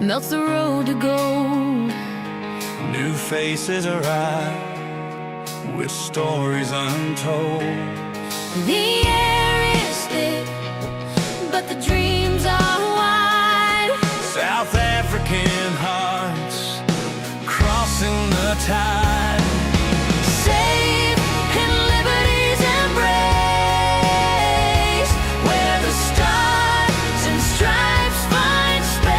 melts the road to gold. New faces arrive with stories untold. The air is thick, but the dreams are wide. South African hearts crossing the tide. Safe in liberty's embrace, where the stars and stripes find space.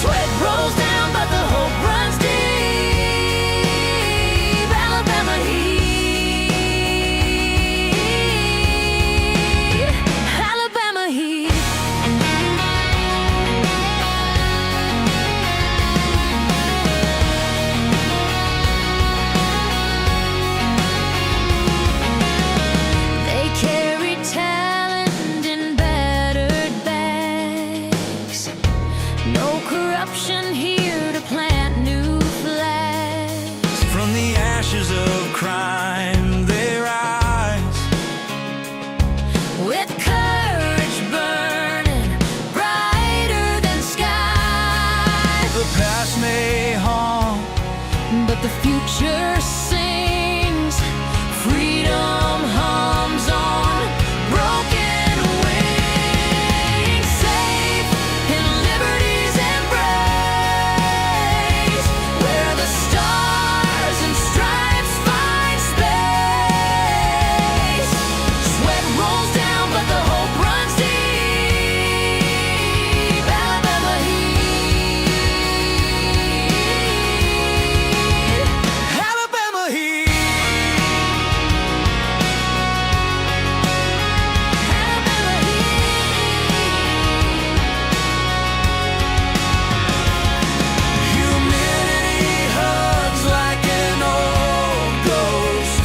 Sweat rolls down, but the hope runs deep. Alabama heat, Alabama heat. They carry talent in battered bags. No corruption here to plant new flags. From the ashes of crime they rise. With courage burning brighter than skies. The past may haunt, But the future sings. Freedom hums on broken wings. Safe in liberty's embrace, where the stars and stripes find space. Sweat rolls down, but the hope runs deep. Alabama heat, Alabama heat. Alabama Humidity hugs like an old ghost.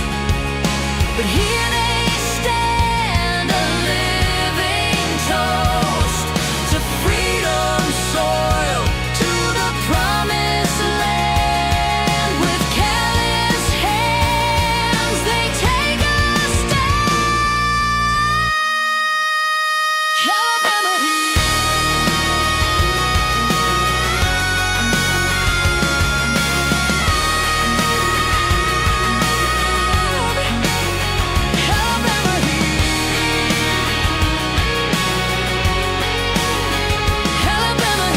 But here they stand, a living toast to freedom's soil, to the promised land. With callous hands, they take a stand. Alabama heat. Alabama heat, Alabama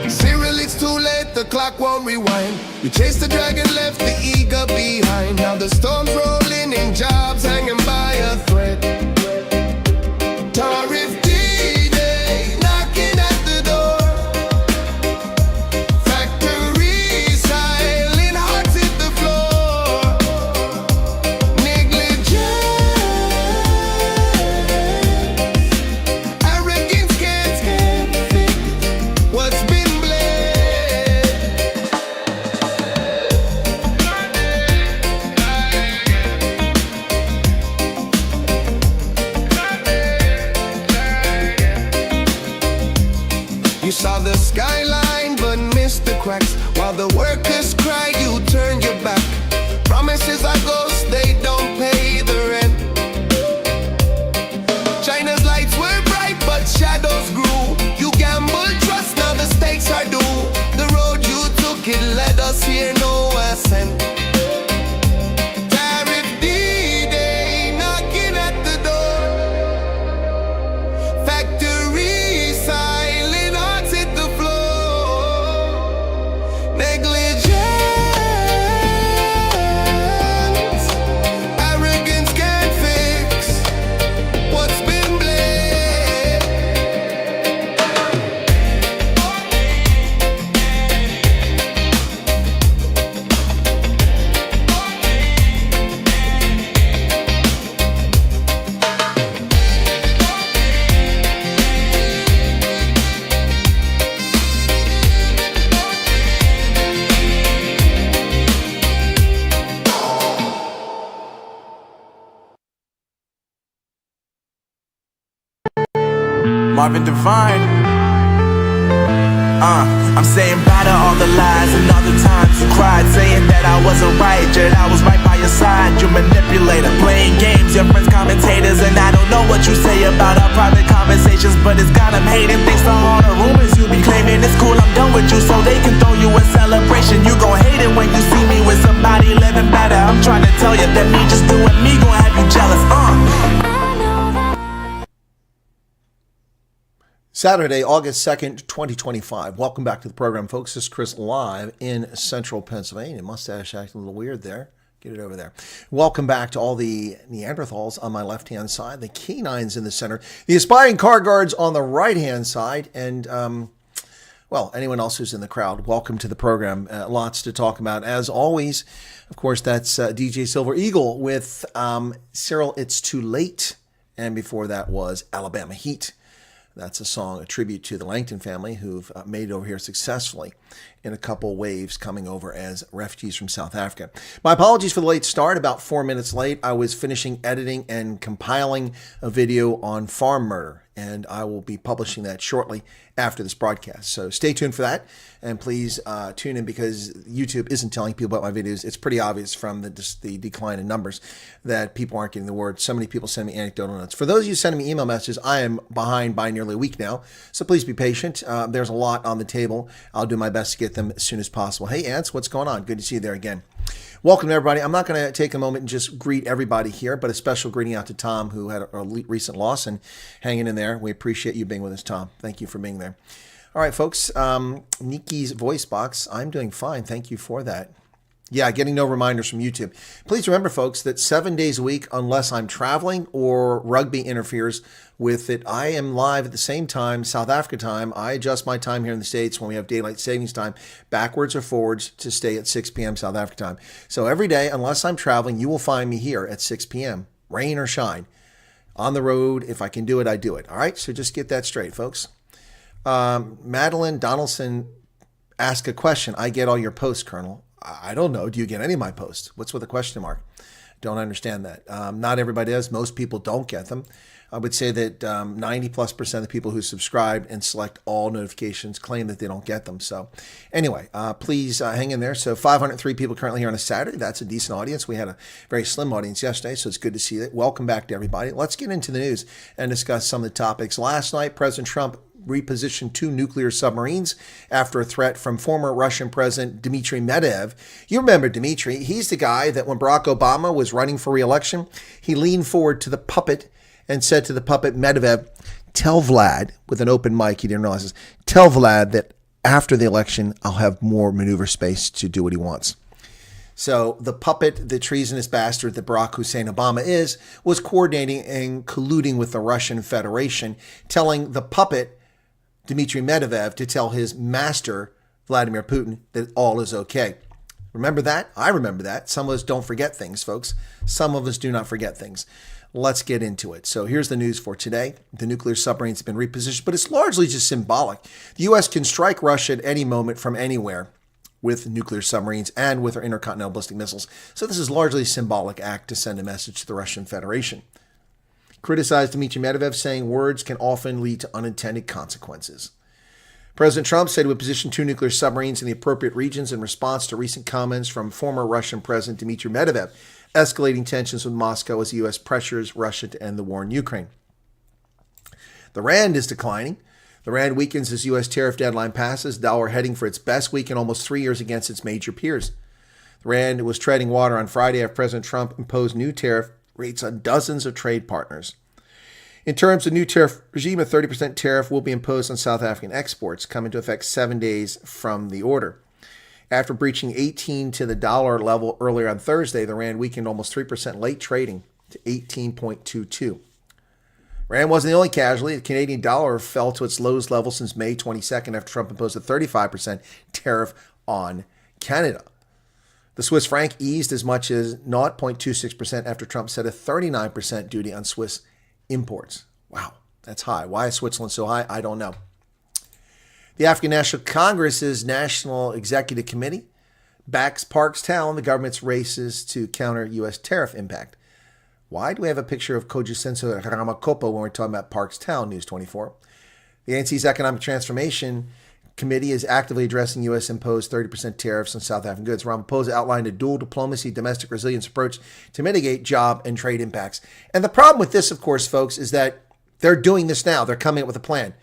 Cyril, it's too late, the clock won't rewind. You chased the dragon, left the eagle behind. Now the storm's rolling in, jobs hanging by a thread. Tariff D-Day, knocking at the door. Factories silent, hearts hit the floor. Negligence, arrogance can't fix what's been bled. You saw the skyline but missed the cracks. While the workers cry, you turn your back. Promises are ghosts, they don't pay the rent. China's lights were bright but shadows grew. You gambled trust, now the stakes are due. The road you took, it led us here, no ascent. Tariff D-Day, knocking at the door. Factories silent, hearts hit the floor. Marvin Devine. I'm saying bye to all the lies and all the times you cried, saying that I wasn't right, yet I was right by your side. You manipulator, playing games, your friends commentators, and I don't know what you say about our private conversations, but it's got them hating. Thanks to all the rumors you be claiming. It's cool, I'm done with you, so they can throw you a celebration. You gon' hate it when you see me with somebody living better. I'm trying to tell you that me just doing me gon' have you jealous. Saturday, August 2nd, 2025. Welcome back to the program, folks. This is Chris live in central Pennsylvania. Mustache acting a little weird there. Get it over there. Welcome back to all the Neanderthals on my left-hand side, the canines in the center, the aspiring car guards on the right-hand side, and, well, anyone else who's in the crowd. Welcome to the program. Lots to talk about. As always, of course, that's DJ Silver Eagle with Cyril, It's Too Late. And before that was Alabama Heat. That's a song, a tribute to the Langton family who've made it over here successfully in a couple waves coming over as refugees from South Africa. My apologies for the late start, about 4 minutes late. I was finishing editing and compiling a video on farm murder, and I will be publishing that shortly after this broadcast. So stay tuned for that, and please tune in because YouTube isn't telling people about my videos. It's pretty obvious from the decline in numbers that people aren't getting the word. So many people send me anecdotal notes. For those of you sending me email messages, I am behind by nearly a week now, so please be patient. There's a lot on the table. I'll do my best to get them as soon as possible. Hey, Ants, what's going on? Good to see you there again. Welcome, everybody. I'm not going to take a moment and just greet everybody here, but a special greeting out to Tom, who had a recent loss and hanging in there. We appreciate you being with us, Tom. Thank you for being there. All right, folks. Niki's voice box. I'm doing fine. Thank you for that. Yeah, getting no reminders from YouTube. Please remember, folks, that 7 days a week, unless I'm traveling or rugby interferes with it, I am live at the same time, South Africa time. I adjust my time here in the States when we have daylight savings time, backwards or forwards, to stay at 6 p.m. South Africa time. So every day, unless I'm traveling, you will find me here at 6 p.m., rain or shine. On the road, if I can do it, I do it. All right, so just get that straight, folks. Madeline Donaldson asked a question. I get all your posts, Colonel. I don't know. Do you get any of my posts? What's with a question mark? Don't understand that. Not everybody does. Most people don't get them. I would say that 90+% of the people who subscribe and select all notifications claim that they don't get them. So anyway, please hang in there. So 503 people currently here on a Saturday. That's a decent audience. We had a very slim audience yesterday, so it's good to see that. Welcome back to everybody. Let's get into the news and discuss some of the topics. Last night, President Trump repositioned 2 nuclear submarines after a threat from former Russian President Dmitry Medvedev. You remember Dmitry. He's the guy that when Barack Obama was running for re-election, he leaned forward to the puppet and said to the puppet Medvedev, tell Vlad, with an open mic, he didn't realize this, tell Vlad that after the election, I'll have more maneuver space to do what he wants. So the puppet, the treasonous bastard that Barack Hussein Obama was coordinating and colluding with the Russian Federation, telling the puppet Dmitry Medvedev to tell his master, Vladimir Putin, that all is okay. Remember that? I remember that. Some of us don't forget things, folks. Some of us do not forget things. Let's get into it. So here's the news for today. The nuclear submarines have been repositioned, but it's largely just symbolic. The U.S. can strike Russia at any moment from anywhere with nuclear submarines and with our intercontinental ballistic missiles. So this is largely a symbolic act to send a message to the Russian Federation. Criticized Dmitry Medvedev, saying words can often lead to unintended consequences. President Trump said he would position 2 nuclear submarines in the appropriate regions in response to recent comments from former Russian President Dmitry Medvedev, escalating tensions with Moscow as the U.S. pressures Russia to end the war in Ukraine. The rand is declining. The rand weakens as U.S. tariff deadline passes, the dollar heading for its best week in almost 3 years against its major peers. The rand was treading water on Friday after President Trump imposed new tariff rates on dozens of trade partners. In terms of new tariff regime, a 30% tariff will be imposed on South African exports, coming into effect 7 days from the order. After breaching 18 to the dollar level earlier on Thursday, the rand weakened almost 3% late trading to 18.22. Rand wasn't the only casualty. The Canadian dollar fell to its lowest level since May 22nd after Trump imposed a 35% tariff on Canada. The Swiss franc eased as much as 0.26% after Trump set a 39% duty on Swiss imports. Wow, that's high. Why is Switzerland so high? I don't know. The African National Congress's National Executive Committee backs Parks Towel in the government's races to counter U.S. tariff impact. Why do we have a picture of Kojusenso Ramakopa when we're talking about Parks Towel, News 24? The ANC's Economic Transformation Committee is actively addressing U.S. imposed 30% tariffs on South African goods. Ramaphosa outlined a dual diplomacy, domestic resilience approach to mitigate job and trade impacts. And the problem with this, of course, folks, is that they're doing this now. They're coming up with a plan.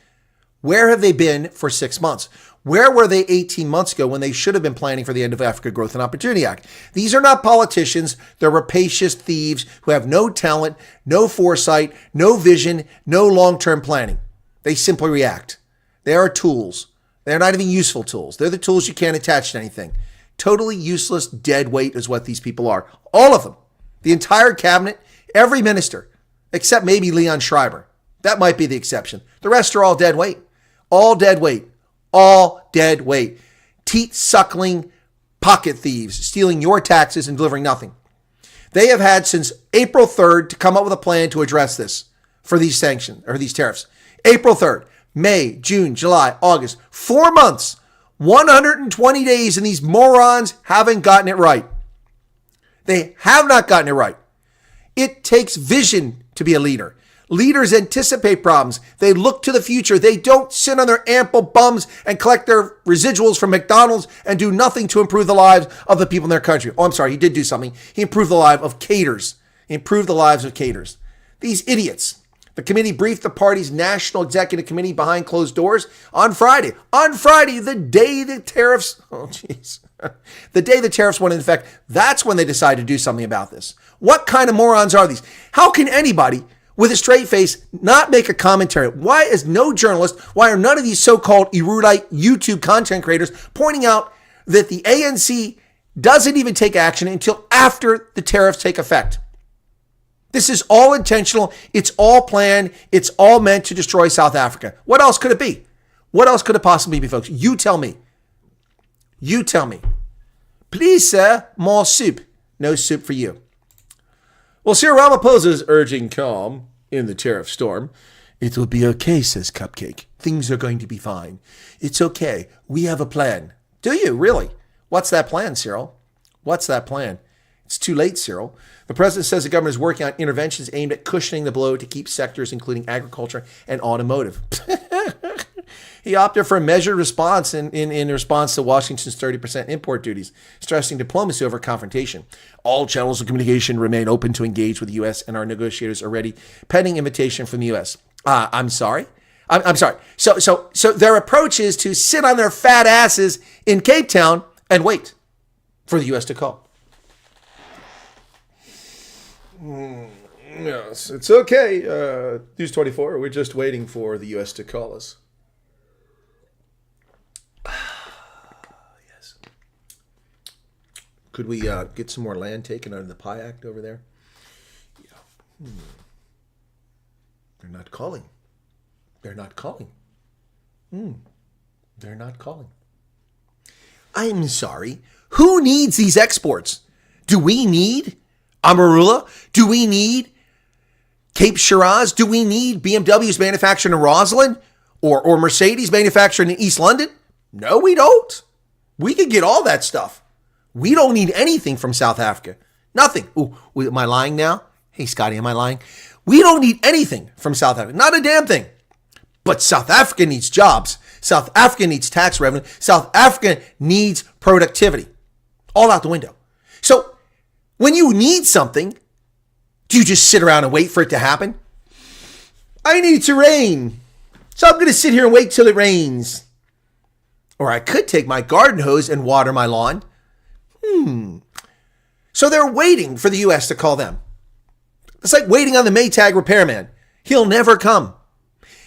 Where have they been for 6 months? Where were they 18 months ago when they should have been planning for the End of Africa Growth and Opportunity Act? These are not politicians. They're rapacious thieves who have no talent, no foresight, no vision, no long-term planning. They simply react. They are tools. They're not even useful tools. They're the tools you can't attach to anything. Totally useless dead weight is what these people are. All of them. The entire cabinet, every minister, except maybe Leon Schreiber. That might be the exception. The rest are all dead weight. All dead weight. All dead weight. Teat-suckling pocket thieves, stealing your taxes and delivering nothing. They have had since April 3rd to come up with a plan to address this for these sanctions or these tariffs. April 3rd, May, June, July, August, 4 months, 120 days, and these morons haven't gotten it right. They have not gotten it right. It takes vision to be a leader. Leaders anticipate problems. They look to the future. They don't sit on their ample bums and collect their residuals from McDonald's and do nothing to improve the lives of the people in their country. Oh, I'm sorry. He did do something. He improved the lives of caters. He improved the lives of caters. These idiots. The committee briefed the party's National Executive Committee behind closed doors on Friday. On Friday, the day the tariffs, the day the tariffs went into effect, that's when they decided to do something about this. What kind of morons are these? How can anybody with a straight face not make a commentary? Why is no journalist, why are none of these so-called erudite YouTube content creators pointing out that the ANC doesn't even take action until after the tariffs take effect? This is all intentional. It's all planned. It's all meant to destroy South Africa. What else could it be? What else could it possibly be, folks? You tell me. You tell me. Please, sir, more soup. No soup for you. Well, Cyril Ramaphosa is urging calm in the tariff storm. It will be okay, says Cupcake. Things are going to be fine. It's okay. We have a plan. Do you, really? What's that plan, Cyril? What's that plan? It's too late, Cyril. The president says the government is working on interventions aimed at cushioning the blow to keep sectors including agriculture and automotive. He opted for a measured response in response to Washington's 30% import duties, stressing diplomacy over confrontation. All channels of communication remain open to engage with the U.S. and our negotiators are ready, pending invitation from the U.S. I'm sorry? I'm sorry. So their approach is to sit on their fat asses in Cape Town and wait for the U.S. to call. Yes, it's okay. News 24, we're just waiting for the U.S. to call us. Yes. Could we get some more land taken under the PI Act over there? Yeah. They're not calling. They're not calling. They're not calling. I'm sorry. Who needs these exports? Do we need Amarula? Do we need Cape Shiraz? Do we need BMWs manufactured in Roslyn or Mercedes manufactured in East London? No, we don't. We can get all that stuff. We don't need anything from South Africa. Nothing. Ooh, am I lying now? Hey, Scotty, am I lying? We don't need anything from South Africa. Not a damn thing. But South Africa needs jobs. South Africa needs tax revenue. South Africa needs productivity. All out the window. So when you need something, do you just sit around and wait for it to happen? I need it to rain, so I'm going to sit here and wait till it rains. Or I could take my garden hose and water my lawn. So they're waiting for the U.S. to call them. It's like waiting on the Maytag repairman. He'll never come.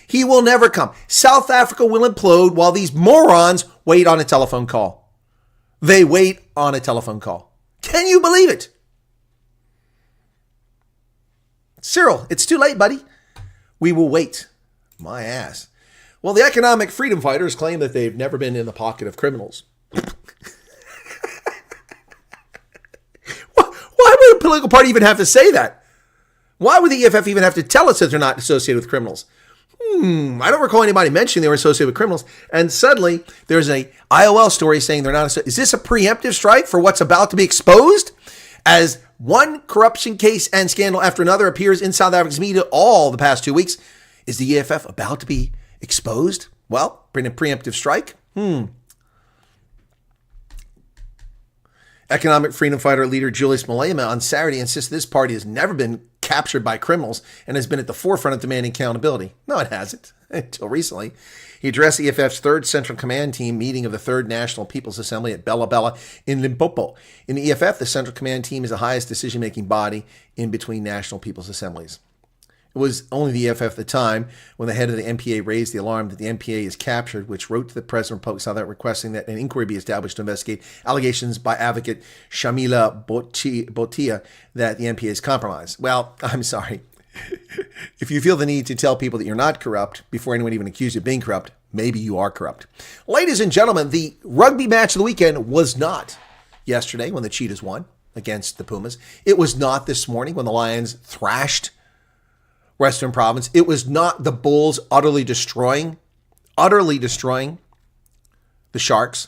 He will never come. South Africa will implode while these morons wait on a telephone call. They wait on a telephone call. Can you believe it? Cyril, it's too late, buddy. We will wait. My ass. Well, the economic freedom fighters claim that they've never been in the pocket of criminals. Why would a political party even have to say that? Why would the EFF even have to tell us that they're not associated with criminals? I don't recall anybody mentioning they were associated with criminals. And suddenly, there's a IOL story saying they're not. Is this a preemptive strike for what's about to be exposed? As one corruption case and scandal after another appears in South Africa's media all the past 2 weeks, is the EFF about to be exposed? Well, bring a preemptive strike? Economic freedom fighter leader Julius Malema on Saturday insisted this party has never been captured by criminals and has been at the forefront of demanding accountability. No, it hasn't, until recently. He addressed EFF's 3rd Central Command Team meeting of the 3rd National People's Assembly at Bella Bella in Limpopo. In the EFF, the Central Command Team is the highest decision-making body in between National People's Assemblies. It was only the EFF at the time when the head of the NPA raised the alarm that the NPA is captured, which wrote to the President of the Republic of South Africa requesting that an inquiry be established to investigate allegations by advocate Shamila Botia that the NPA is compromised. Well, I'm sorry. If you feel the need to tell people that you're not corrupt before anyone even accuses you of being corrupt, maybe you are corrupt. Ladies and gentlemen, the rugby match of the weekend was not yesterday when the Cheetahs won against the Pumas. It was not this morning when the Lions thrashed Western Province. It was not the Bulls utterly destroying the Sharks.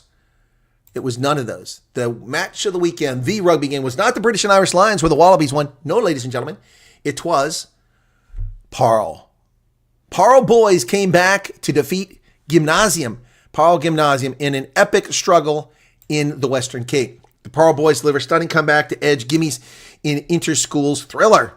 It was none of those. The match of the weekend, the rugby game, was not the British and Irish Lions where the Wallabies won. No, ladies and gentlemen, it was Paarl. Paarl boys came back to defeat Paarl Gymnasium in an epic struggle in the Western Cape. The Paarl boys deliver stunning comeback to edge Gimmies in inter-schools thriller.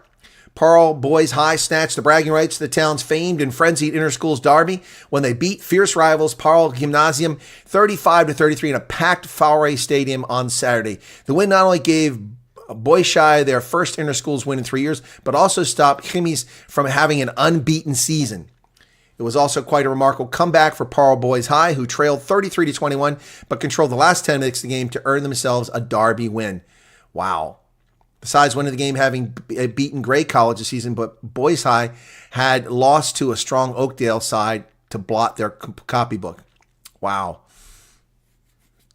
Paarl Boys High snatched the bragging rights to the town's famed and frenzied inter-schools derby when they beat fierce rivals Paarl Gymnasium 35-33 in a packed Fowray Stadium on Saturday. The win not only gave Boyshai their first inter-schools win in 3 years, but also stopped Gimmies from having an unbeaten season. It was also quite a remarkable comeback for Paarl Boys High, who trailed 33-21, but controlled the last 10 minutes of the game to earn themselves a derby win. Wow. Besides winning the game, having beaten Grey College this season, but Boys High had lost to a strong Oakdale side to blot their copybook. Wow.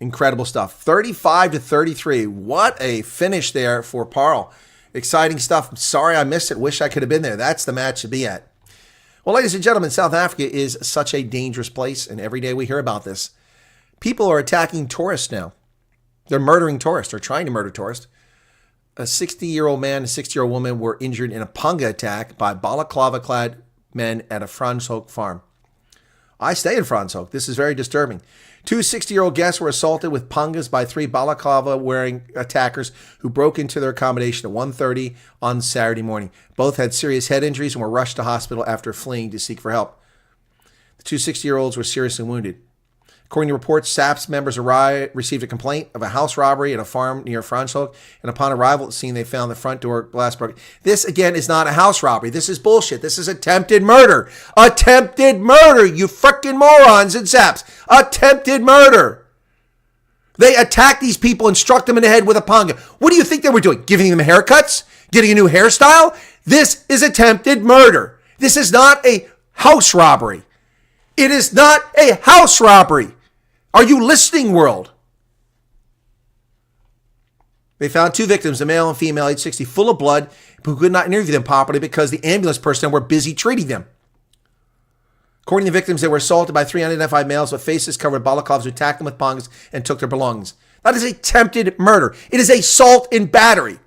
Incredible stuff. 35-33. What a finish there for Paarl. Exciting stuff. Sorry I missed it. Wish I could have been there. That's the match to be at. Well, ladies and gentlemen, South Africa is such a dangerous place, and every day we hear about this. People are attacking tourists now. They're murdering tourists, or trying to murder tourists. A 60-year-old man and a 60-year-old woman were injured in a punga attack by balaclava-clad men at a Franschhoek farm. I stay in Franschhoek. This is very disturbing. 2 60-year-old guests were assaulted with pungas by 3 balaclava-wearing attackers who broke into their accommodation at 1:30 on Saturday morning. Both had serious head injuries and were rushed to hospital after fleeing to seek for help. The 2 60-year-olds were seriously wounded. According to reports, SAPS members received a complaint of a house robbery at a farm near Franschhoek, and upon arrival at the scene, they found the front door glass broken. This, again, is not a house robbery. This is bullshit. This is attempted murder. Attempted murder, you frickin' morons in SAPS. Attempted murder. They attacked these people and struck them in the head with a punga. What do you think they were doing? Giving them haircuts? Getting a new hairstyle? This is attempted murder. This is not a house robbery. It is not a house robbery. Are you listening, world? They found 2 victims, a male and female, age 60, full of blood, who could not interview them properly because the ambulance personnel were busy treating them. According to the victims, they were assaulted by 3 unidentified males with faces covered with balaclavas who attacked them with pongs and took their belongings. That is attempted murder. It is assault and battery.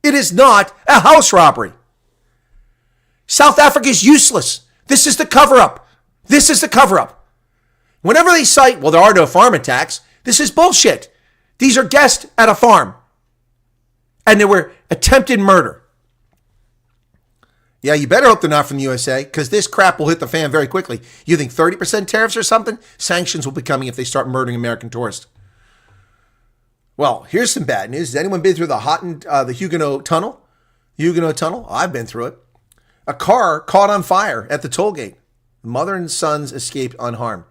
It is not a house robbery. South Africa is useless. This is the cover-up. This is the cover-up. Whenever they cite, well, there are no farm attacks, this is bullshit. These are guests at a farm. And there were attempted murder. Yeah, you better hope they're not from the USA, because this crap will hit the fan very quickly. You think 30% tariffs or something? Sanctions will be coming if they start murdering American tourists. Well, here's some bad news. Has anyone been through the Huguenot Tunnel? Huguenot Tunnel? I've been through it. A car caught on fire at the toll gate. The mother and sons escaped unharmed.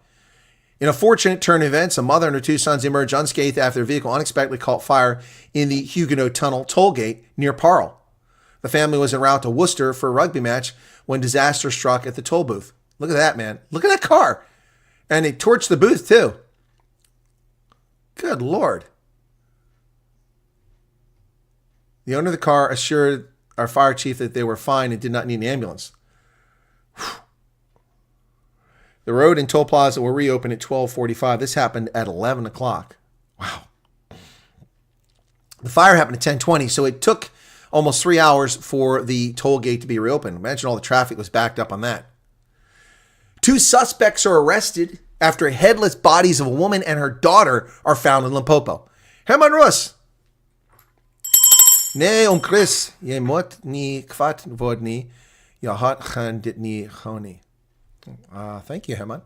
In a fortunate turn of events, a mother and her 2 sons emerged unscathed after their vehicle unexpectedly caught fire in the Huguenot Tunnel toll gate near Paarl. The family was en route to Worcester for a rugby match when disaster struck at the toll booth. Look at that, man. Look at that car. And they torched the booth, too. Good Lord. The owner of the car assured our fire chief that they were fine and did not need an ambulance. Whew. The road and toll plaza were reopened at 12:45. This happened at 11 o'clock. Wow. The fire happened at 10:20, so it took almost 3 hours for the toll gate to be reopened. Imagine all the traffic was backed up on that. 2 suspects are arrested after headless bodies of a woman and her daughter are found in Limpopo. Herman Rus. Nee, Chris, je moet niet kwaad worden. Je hart gaan dit niet gewoon. Thank you, Herman.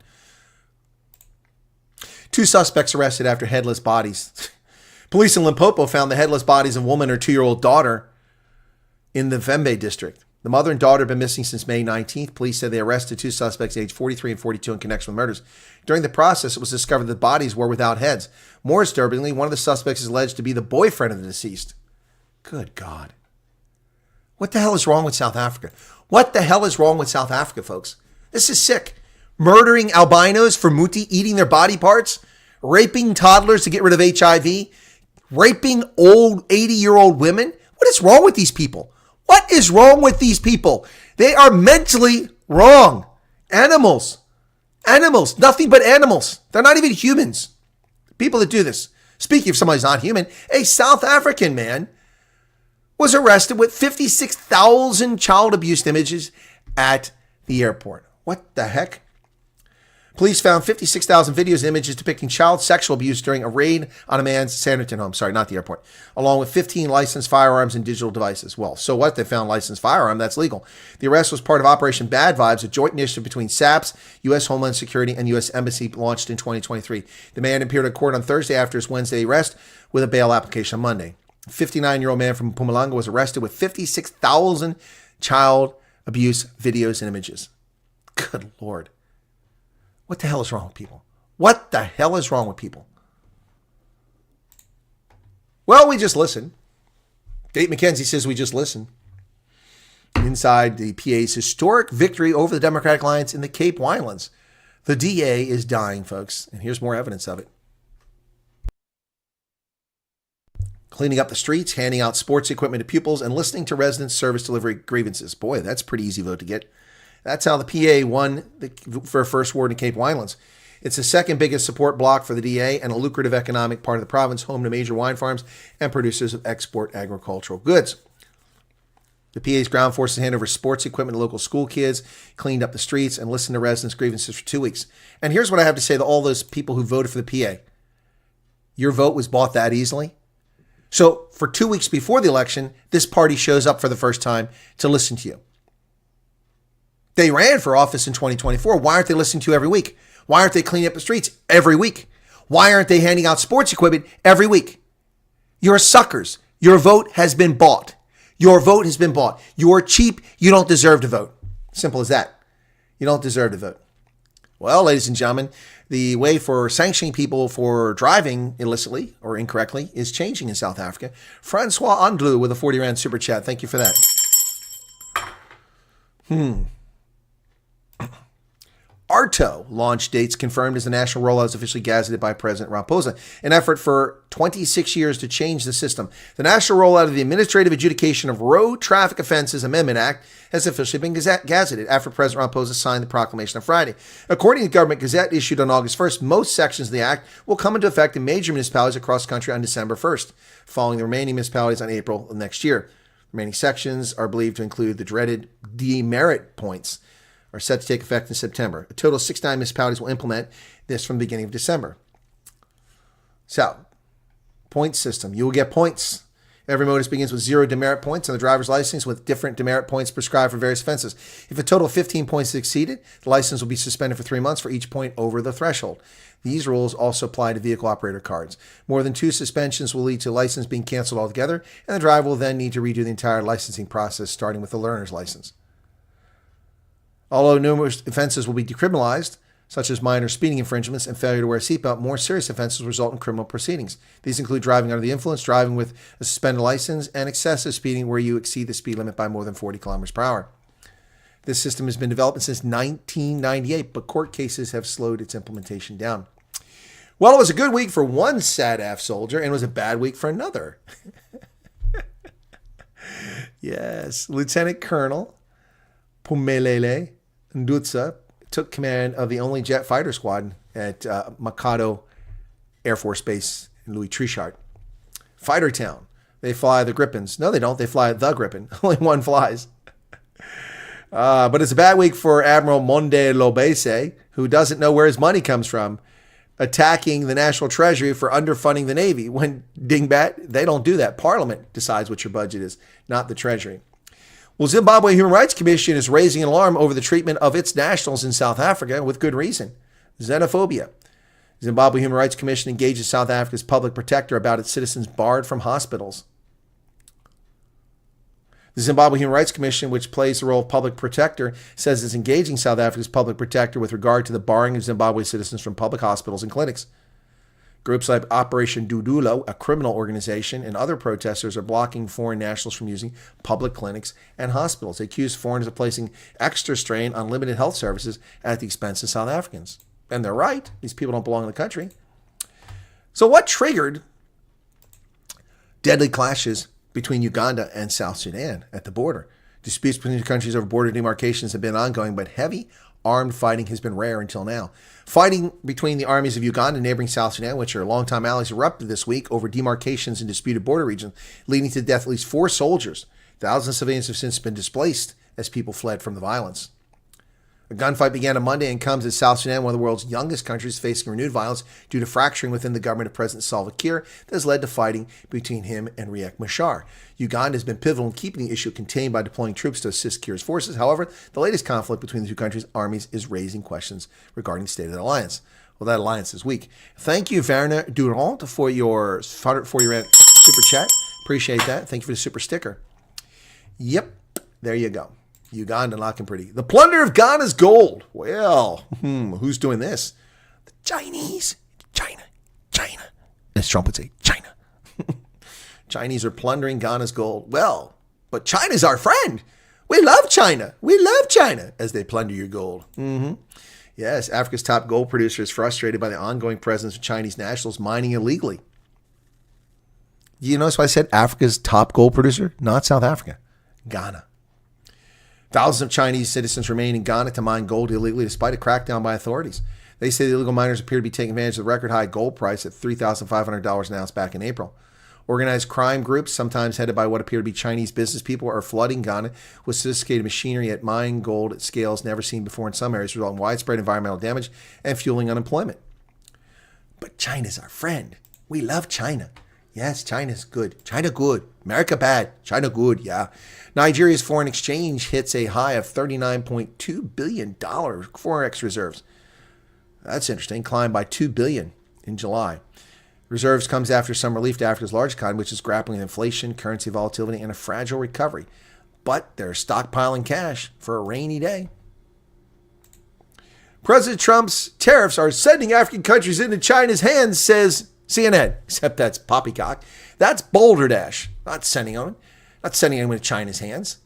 2 suspects arrested after headless bodies. Police in Limpopo found the headless bodies of a woman and her 2-year-old daughter in the Vembe district. The mother and daughter have been missing since May 19th. Police said they arrested 2 suspects aged 43 and 42 in connection with murders. During the process, it was discovered that the bodies were without heads. More disturbingly, one of the suspects is alleged to be the boyfriend of the deceased. Good God. What the hell is wrong with South Africa? What the hell is wrong with South Africa, folks? This is sick. Murdering albinos for muti, eating their body parts, raping toddlers to get rid of HIV, raping old 80-year-old women. What is wrong with these people? What is wrong with these people? They are mentally wrong. Animals. Animals. Nothing but animals. They're not even humans. People that do this. Speaking of somebody who's not human, a South African man was arrested with 56,000 child abuse images at the airport. What the heck? Police found 56,000 videos and images depicting child sexual abuse during a raid on a man's Sanderton home. Sorry, not the airport. Along with 15 licensed firearms and digital devices. Well, so what? They found licensed firearm. That's legal. The arrest was part of Operation Bad Vibes, a joint initiative between SAPS, U.S. Homeland Security, and U.S. Embassy launched in 2023. The man appeared in court on Thursday after his Wednesday arrest with a bail application on Monday. A 59-year-old man from Mpumalanga was arrested with 56,000 child abuse videos and images. Good Lord. What the hell is wrong with people? What the hell is wrong with people? Well, we just listen. Dave McKenzie says we just listen. Inside the PA's historic victory over the Democratic Alliance in the Cape Winelands. The DA is dying, folks, and here's more evidence of it. Cleaning up the streets, handing out sports equipment to pupils, and listening to residents' service delivery grievances. Boy, that's a pretty easy vote to get. That's how the PA won for first ward in Cape Winelands. It's the second biggest support block for the DA and a lucrative economic part of the province, home to major wine farms and producers of export agricultural goods. The PA's ground forces hand over sports equipment to local school kids, cleaned up the streets, and listened to residents' grievances for 2 weeks. And here's what I have to say to all those people who voted for the PA. Your vote was bought that easily. So for 2 weeks before the election, this party shows up for the first time to listen to you. They ran for office in 2024. Why aren't they listening to you every week? Why aren't they cleaning up the streets every week? Why aren't they handing out sports equipment every week? You're suckers. Your vote has been bought. Your vote has been bought. You're cheap. You don't deserve to vote. Simple as that. You don't deserve to vote. Well, ladies and gentlemen, the way for sanctioning people for driving illicitly or incorrectly is changing in South Africa. Francois Andlou with a 40 Rand super chat. Thank you for that. ARTO launch dates confirmed as the national rollout is officially gazetted by President Ramaphosa. An effort for 26 years to change the system. The national rollout of the Administrative Adjudication of Road Traffic Offenses Amendment Act has officially been gazetted after President Ramaphosa signed the proclamation on Friday. According to the Government Gazette issued on August 1st, most sections of the act will come into effect in major municipalities across the country on December 1st, following the remaining municipalities on April of next year. Remaining sections are believed to include the dreaded demerit points, are set to take effect in September. A total of 69 municipalities will implement this from the beginning of December. So, point system. You will get points. Every motorist begins with 0 demerit points on the driver's license with different demerit points prescribed for various offenses. If a total of 15 points is exceeded, the license will be suspended for 3 months for each point over the threshold. These rules also apply to vehicle operator cards. More than 2 suspensions will lead to a license being canceled altogether, and the driver will then need to redo the entire licensing process, starting with the learner's license. Although numerous offenses will be decriminalized, such as minor speeding infringements and failure to wear a seatbelt, more serious offenses will result in criminal proceedings. These include driving under the influence, driving with a suspended license, and excessive speeding where you exceed the speed limit by more than 40 kilometers per hour. This system has been developed since 1998, but court cases have slowed its implementation down. Well, it was a good week for one SADF soldier, and it was a bad week for another. Yes, Lieutenant Colonel Pumelele Ndutsa took command of the only jet fighter squad at Makado Air Force Base in Louis Trichardt. Fighter town. They fly the Gripens. No, they don't. They fly the Gripen. Only one flies. But it's a bad week for Admiral Monde Lobese, who doesn't know where his money comes from, attacking the National Treasury for underfunding the Navy. When dingbat, they don't do that. Parliament decides what your budget is, not the Treasury. Well, Zimbabwe Human Rights Commission is raising an alarm over the treatment of its nationals in South Africa with good reason. Xenophobia. Zimbabwe Human Rights Commission engages South Africa's public protector about its citizens barred from hospitals. The Zimbabwe Human Rights Commission, which plays the role of public protector, says it's engaging South Africa's public protector with regard to the barring of Zimbabwe citizens from public hospitals and clinics. Groups like Operation Dudulo, a criminal organization, and other protesters are blocking foreign nationals from using public clinics and hospitals. They accuse foreigners of placing extra strain on limited health services at the expense of South Africans. And they're right. These people don't belong in the country. So what triggered deadly clashes between Uganda and South Sudan at the border? Disputes between the countries over border demarcations have been ongoing, but heavy armed fighting has been rare until now. Fighting between the armies of Uganda and neighboring South Sudan, which are longtime allies, erupted this week over demarcations in disputed border regions, leading to the death of at least 4 soldiers. Thousands of civilians have since been displaced as people fled from the violence. A gunfight began on Monday and comes as South Sudan, one of the world's youngest countries, facing renewed violence due to fracturing within the government of President Salva Kiir that has led to fighting between him and Riek Machar. Uganda has been pivotal in keeping the issue contained by deploying troops to assist Kiir's forces. However, the latest conflict between the two countries' armies is raising questions regarding the state of the alliance. Well, that alliance is weak. Thank you, Werner Durant, for your super chat. Appreciate that. Thank you for the super sticker. Yep, there you go. Uganda looking pretty. The plunder of Ghana's gold. Well, who's doing this? The Chinese. China. As Trump would say, China. Chinese are plundering Ghana's gold. Well, but China's our friend. We love China. As they plunder your gold. Yes, Africa's top gold producer is frustrated by the ongoing presence of Chinese nationals mining illegally. You notice why I said Africa's top gold producer? Not South Africa. Ghana. Thousands of Chinese citizens remain in Ghana to mine gold illegally despite a crackdown by authorities. They say the illegal miners appear to be taking advantage of the record high gold price at $3,500 an ounce back in April. Organized crime groups, sometimes headed by what appear to be Chinese business people, are flooding Ghana with sophisticated machinery at mining gold at scales never seen before in some areas, resulting in widespread environmental damage and fueling unemployment. But China's our friend. We love China. Yes, China's good. China good. America bad. China good, yeah. Nigeria's foreign exchange hits a high of $39.2 billion forex reserves. That's interesting. Climbed by $2 billion in July. Reserves comes after some relief to Africa's largest economy, which is grappling with inflation, currency volatility, and a fragile recovery. But they're stockpiling cash for a rainy day. President Trump's tariffs are sending African countries into China's hands, says CNN. Except that's poppycock. That's balderdash. Not sending them into China's hands.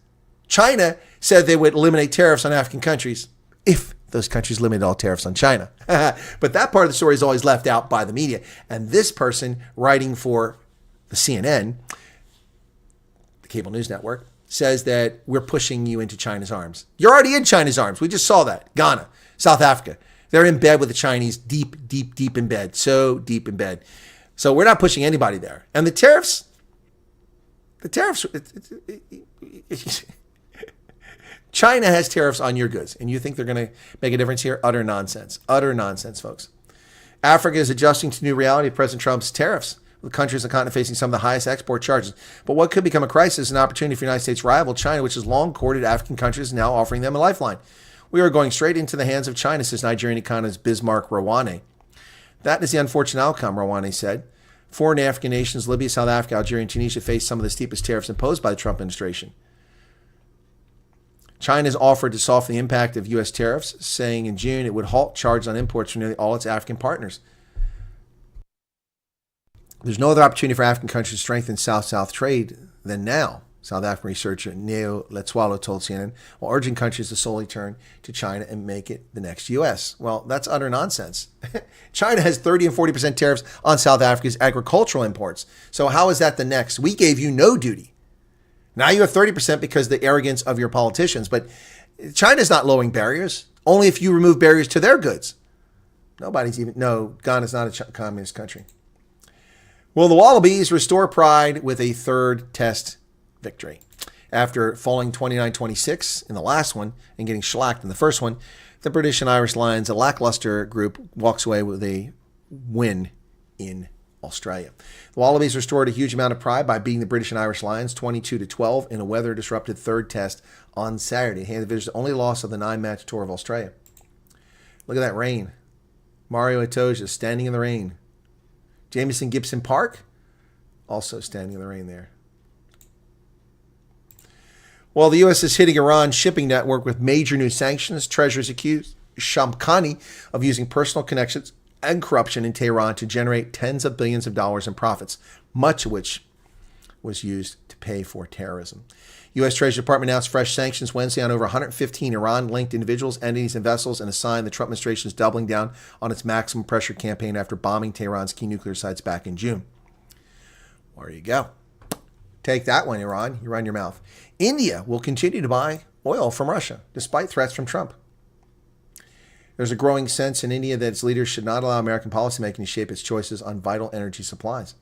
China said they would eliminate tariffs on African countries if those countries limited all tariffs on China. But that part of the story is always left out by the media. And this person writing for the CNN, the cable news network, says that we're pushing you into China's arms. You're already in China's arms. We just saw that. Ghana, South Africa. They're in bed with the Chinese, deep in bed. So deep in bed. So we're not pushing anybody there. And the tariffs, China has tariffs on your goods, and you think they're going to make a difference here? Utter nonsense. Utter nonsense, folks. Africa is adjusting to new reality of President Trump's tariffs. The countries in the continent facing some of the highest export charges. But what could become a crisis is an opportunity for the United States' rival, China, which has long courted African countries, now offering them a lifeline. We are going straight into the hands of China, says Nigerian economist Bismarck Rawane. That is the unfortunate outcome, Rawane said. Foreign African nations, Libya, South Africa, Algeria, and Tunisia, face some of the steepest tariffs imposed by the Trump administration. China has offered to soften the impact of U.S. tariffs, saying in June it would halt charges on imports from nearly all its African partners. There's no other opportunity for African countries to strengthen South-South trade than now, South African researcher Neo Letsualo told CNN, while urging countries to solely turn to China and make it the next U.S. Well, that's utter nonsense. China has 30 and 40% tariffs on South Africa's agricultural imports. So how is that the next? We gave you no duty. Now you have 30% because of the arrogance of your politicians. But China's not lowering barriers, only if you remove barriers to their goods. Ghana's not a communist country. Will the Wallabies restore pride with a third test victory? After falling 29-26 in the last one and getting shellacked in the first one, the British and Irish Lions, a lackluster group, walks away with a win in Australia. The Wallabies restored a huge amount of pride by beating the British and Irish Lions 22-12 in a weather-disrupted third test on Saturday, handing the visitors the only loss of the 9-match tour of Australia. Look at that rain. Mario Itoje standing in the rain. Jamison Gibson Park also standing in the rain there. While the U.S. is hitting Iran's shipping network with major new sanctions, treasurers accused Shamkhani of using personal connections and corruption in Tehran to generate tens of billions of dollars in profits, much of which was used to pay for terrorism. U.S. Treasury Department announced fresh sanctions Wednesday on over 115 Iran-linked individuals, entities, and vessels, and a sign the Trump administration is doubling down on its maximum pressure campaign after bombing Tehran's key nuclear sites back in June. There you go. Take that one, Iran. You run your mouth. India will continue to buy oil from Russia, despite threats from Trump. There's a growing sense in India that its leaders should not allow American policymaking to shape its choices on vital energy supplies.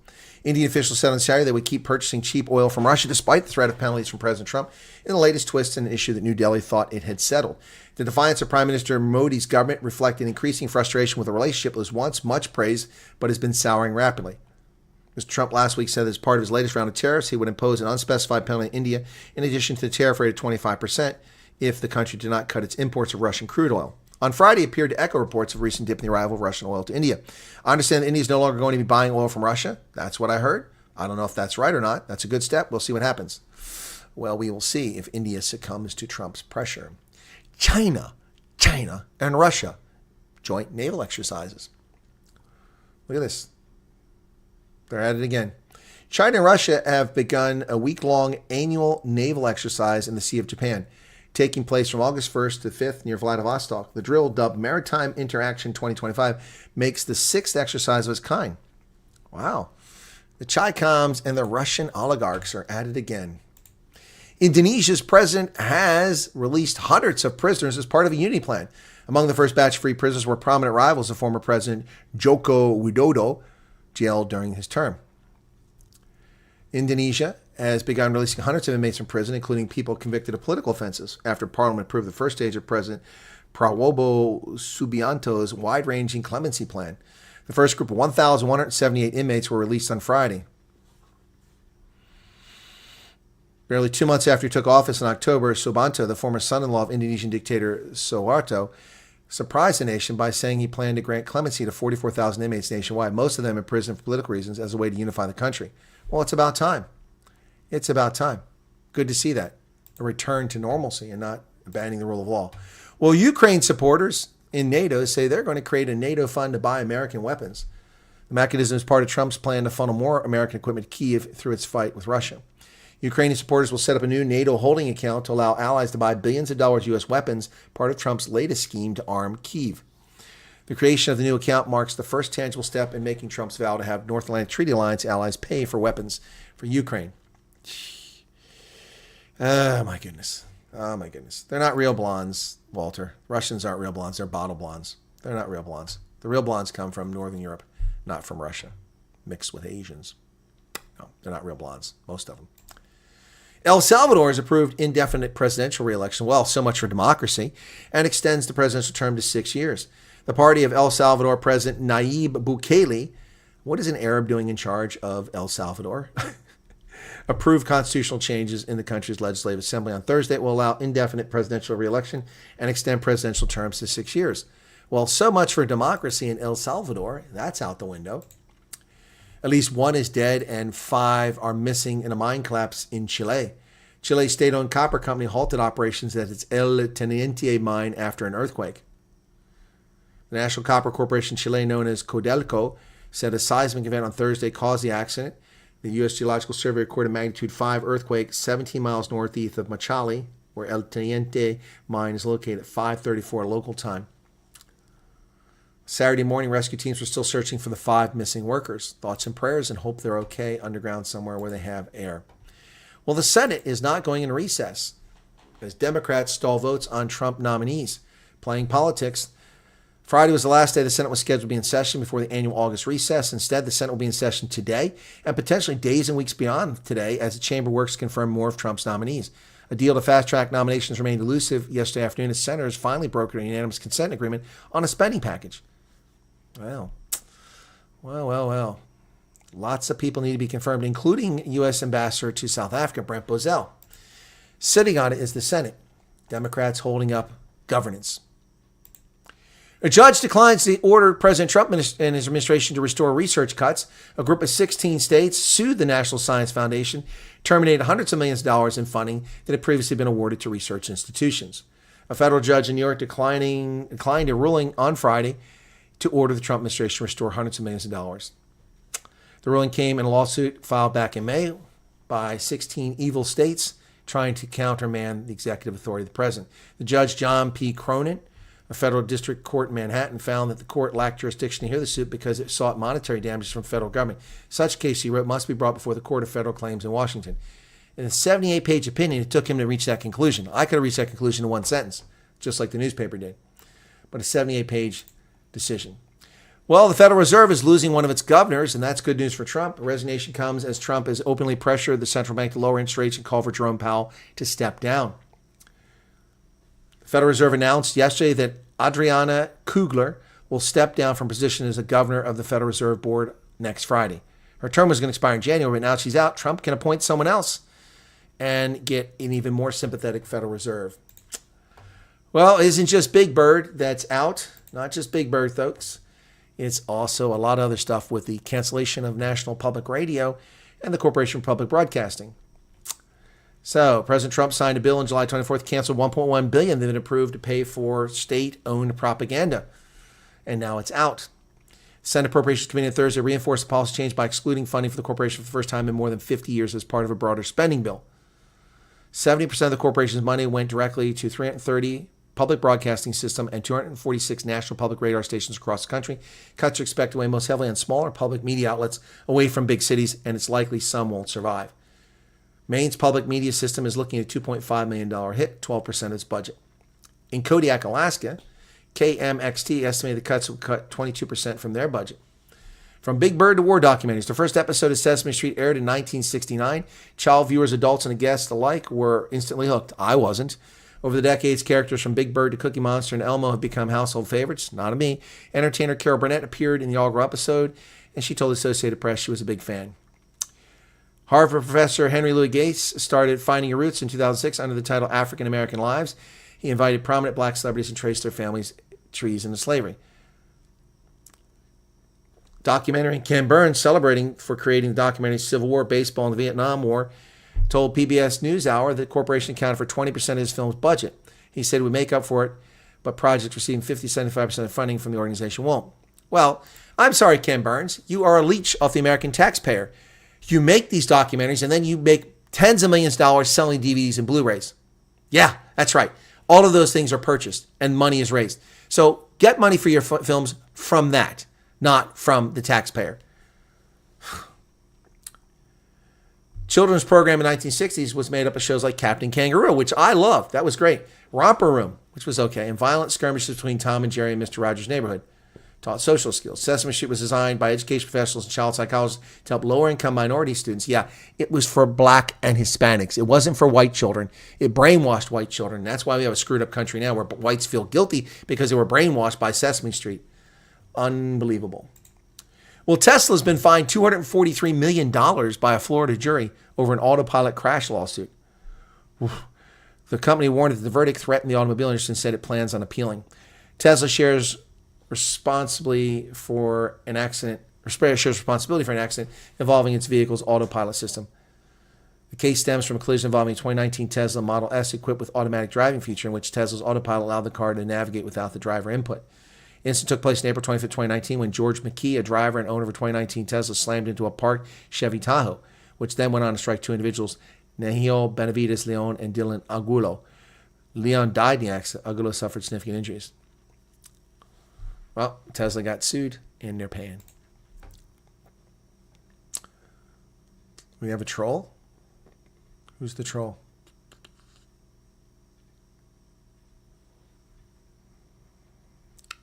Indian officials said on Saturday they would keep purchasing cheap oil from Russia despite the threat of penalties from President Trump in the latest twist in an issue that New Delhi thought it had settled. The defiance of Prime Minister Modi's government reflected increasing frustration with a relationship that was once much praised but has been souring rapidly. Mr. Trump last week said that as part of his latest round of tariffs, he would impose an unspecified penalty on India in addition to the tariff rate of 25% if the country did not cut its imports of Russian crude oil. On Friday, it appeared to echo reports of recent dip in the arrival of Russian oil to India. I understand that India is no longer going to be buying oil from Russia. That's what I heard. I don't know if that's right or not. That's a good step. We'll see what happens. Well, we will see if India succumbs to Trump's pressure. China, and Russia. Joint naval exercises. Look at this. They're at it again. China and Russia have begun a week-long annual naval exercise in the Sea of Japan, taking place from August 1st to 5th near Vladivostok. The drill, dubbed Maritime Interaction 2025, makes the sixth exercise of its kind. Wow. The Chi-Coms and the Russian oligarchs are at it again. Indonesia's president has released hundreds of prisoners as part of a unity plan. Among the first batch of free prisoners were prominent rivals of former President Joko Widodo, jailed during his term. Indonesia has begun releasing hundreds of inmates from prison, including people convicted of political offenses, after Parliament approved the first stage of President Prabowo Subianto's wide-ranging clemency plan. The first group of 1,178 inmates were released on Friday. Barely 2 months after he took office in October, Subianto, the former son-in-law of Indonesian dictator Suharto, surprised the nation by saying he planned to grant clemency to 44,000 inmates nationwide, most of them in prison for political reasons, as a way to unify the country. Well, it's about time. It's about time. Good to see that. A return to normalcy and not abandoning the rule of law. Well, Ukraine supporters in NATO say they're going to create a NATO fund to buy American weapons. The mechanism is part of Trump's plan to funnel more American equipment to Kyiv through its fight with Russia. Ukrainian supporters will set up a new NATO holding account to allow allies to buy billions of dollars U.S. weapons, part of Trump's latest scheme to arm Kyiv. The creation of the new account marks the first tangible step in making Trump's vow to have North Atlantic Treaty Alliance allies pay for weapons for Ukraine. Oh, my goodness. Oh, my goodness. They're not real blondes, Walter. Russians aren't real blondes. They're bottle blondes. They're not real blondes. The real blondes come from Northern Europe, not from Russia, mixed with Asians. No, they're not real blondes, most of them. El Salvador has approved indefinite presidential re-election. Well, so much for democracy, and extends the presidential term to 6 years. The party of El Salvador President Nayib Bukele, what is an Arab doing in charge of El Salvador? Approved constitutional changes in the country's legislative assembly on Thursday that will allow indefinite presidential re-election and extend presidential terms to 6 years. Well, so much for democracy in El Salvador. That's out the window. At least one is dead and 5 are missing in a mine collapse in Chile. Chile's state-owned copper company halted operations at its El Teniente mine after an earthquake. The National Copper Corporation Chile, known as Codelco, said a seismic event on Thursday caused the accident. The U.S. Geological Survey recorded a magnitude 5 earthquake 17 miles northeast of Machala, where El Teniente mine is located at 5:34 local time. Saturday morning, rescue teams were still searching for the 5 missing workers. Thoughts and prayers, and hope they're okay underground somewhere where they have air. Well, the Senate is not going into recess as Democrats stall votes on Trump nominees. Playing politics, Friday was the last day the Senate was scheduled to be in session before the annual August recess. Instead, the Senate will be in session today and potentially days and weeks beyond today as the chamber works to confirm more of Trump's nominees. A deal to fast-track nominations remained elusive yesterday afternoon as senators finally brokered a unanimous consent agreement on a spending package. Well. Lots of people need to be confirmed, including U.S. Ambassador to South Africa, Brent Bozell. Sitting on it is the Senate. Democrats holding up governance. A judge declines to order President Trump and his administration to restore research cuts. A group of 16 states sued the National Science Foundation, terminated hundreds of millions of dollars in funding that had previously been awarded to research institutions. A federal judge in New York declined a ruling on Friday to order the Trump administration to restore hundreds of millions of dollars. The ruling came in a lawsuit filed back in May by 16 evil states trying to countermand the executive authority of the president. The judge, John P. Cronin, a federal district court in Manhattan, found that the court lacked jurisdiction to hear the suit because it sought monetary damages from federal government. Such case, he wrote, must be brought before the Court of Federal Claims in Washington. In a 78-page opinion, it took him to reach that conclusion. I could have reached that conclusion in one sentence, just like the newspaper did. But a 78-page decision. Well, the Federal Reserve is losing one of its governors, and that's good news for Trump. The resignation comes as Trump has openly pressured the central bank to lower interest rates and called for Jerome Powell to step down. The Federal Reserve announced yesterday that Adriana Kugler will step down from position as a governor of the Federal Reserve Board next Friday. Her term was going to expire in January, but now she's out. Trump can appoint someone else and get an even more sympathetic Federal Reserve. Well, it isn't just Big Bird that's out. Not just Big Bird, folks. It's also a lot of other stuff with the cancellation of National Public Radio and the Corporation for Public Broadcasting. So, President Trump signed a bill on July 24th to cancel $1.1 billion that had been approved to pay for state-owned propaganda. And now it's out. Senate Appropriations Committee on Thursday reinforced the policy change by excluding funding for the corporation for the first time in more than 50 years as part of a broader spending bill. 70% of the corporation's money went directly to 330 public broadcasting system and 246 national public radar stations across the country. Cuts are expected to weigh most heavily on smaller public media outlets away from big cities, and it's likely some won't survive. Maine's public media system is looking at a $2.5 million hit, 12% of its budget. In Kodiak, Alaska, KMXT estimated the cuts will cut 22% from their budget. From Big Bird to war documentaries, the first episode of Sesame Street aired in 1969. Child viewers, adults, and guests alike were instantly hooked. I wasn't. Over the decades, characters from Big Bird to Cookie Monster and Elmo have become household favorites. Not of me. Entertainer Carol Burnett appeared in the inaugural episode, and she told the Associated Press she was a big fan. Harvard professor Henry Louis Gates started Finding Your Roots in 2006 under the title African American Lives. He invited prominent black celebrities and traced their families' trees into slavery. Documentary Ken Burns, celebrating for creating the documentary Civil War, Baseball, and the Vietnam War, told PBS NewsHour that the corporation accounted for 20% of his film's budget. He said it would make up for it, but projects receiving 50-75% of funding from the organization won't. Well, I'm sorry, Ken Burns. You are a leech off the American taxpayer. You make these documentaries, and then you make tens of millions of dollars selling DVDs and Blu-rays. Yeah, that's right. All of those things are purchased, and money is raised. So get money for your films from that, not from the taxpayer. Children's program in the 1960s was made up of shows like Captain Kangaroo, which I loved. That was great. Romper Room, which was okay. And violent skirmishes between Tom and Jerry and Mr. Rogers' Neighborhood. Taught social skills. Sesame Street was designed by education professionals and child psychologists to help lower-income minority students. Yeah, it was for black and Hispanics. It wasn't for white children. It brainwashed white children. That's why we have a screwed-up country now where whites feel guilty because they were brainwashed by Sesame Street. Unbelievable. Well, Tesla's been fined $243 million by a Florida jury over an autopilot crash lawsuit. The company warned that the verdict threatened the automobile industry and said it plans on appealing. Tesla shares responsibility for an accident involving its vehicle's autopilot system. The case stems from a collision involving a 2019 Tesla Model S equipped with automatic driving feature in which Tesla's autopilot allowed the car to navigate without the driver input. The incident took place on April 25, 2019, when George McKee, a driver and owner of a 2019 Tesla, slammed into a parked Chevy Tahoe, which then went on to strike two individuals, Nahil Benavides Leon and Dylan Agulo. Leon died in the accident. Agulo suffered significant injuries. Well, Tesla got sued, and they're paying. We have a troll? Who's the troll?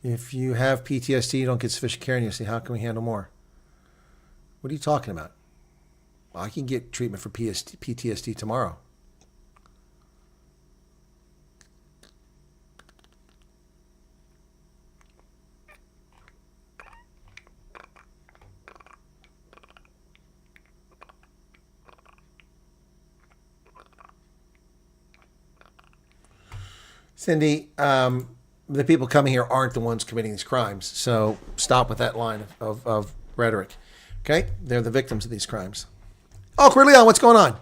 If you have PTSD, you don't get sufficient care, and you say, how can we handle more? What are you talking about? Well, I can get treatment for PTSD tomorrow. Cindy, the people coming here aren't the ones committing these crimes. So stop with that line of rhetoric. Okay? They're the victims of these crimes. Oh, Corleone, what's going on?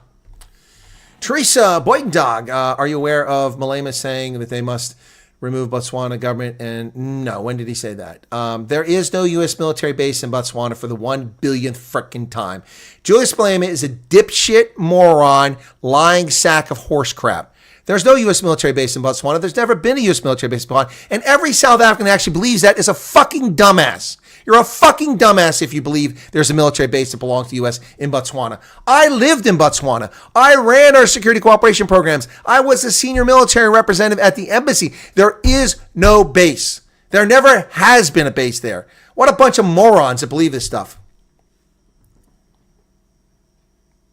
Teresa Boydendog, are you aware of Malema saying that they must remove Botswana government? And no, when did he say that? There is no U.S. military base in Botswana for the 1 billionth frickin' time. Julius Malema is a dipshit, moron, lying sack of horse crap. There's no U.S. military base in Botswana. There's never been a U.S. military base in Botswana. And every South African that actually believes that is a fucking dumbass. You're a fucking dumbass if you believe there's a military base that belongs to the U.S. in Botswana. I lived in Botswana. I ran our security cooperation programs. I was a senior military representative at the embassy. There is no base. There never has been a base there. What a bunch of morons that believe this stuff.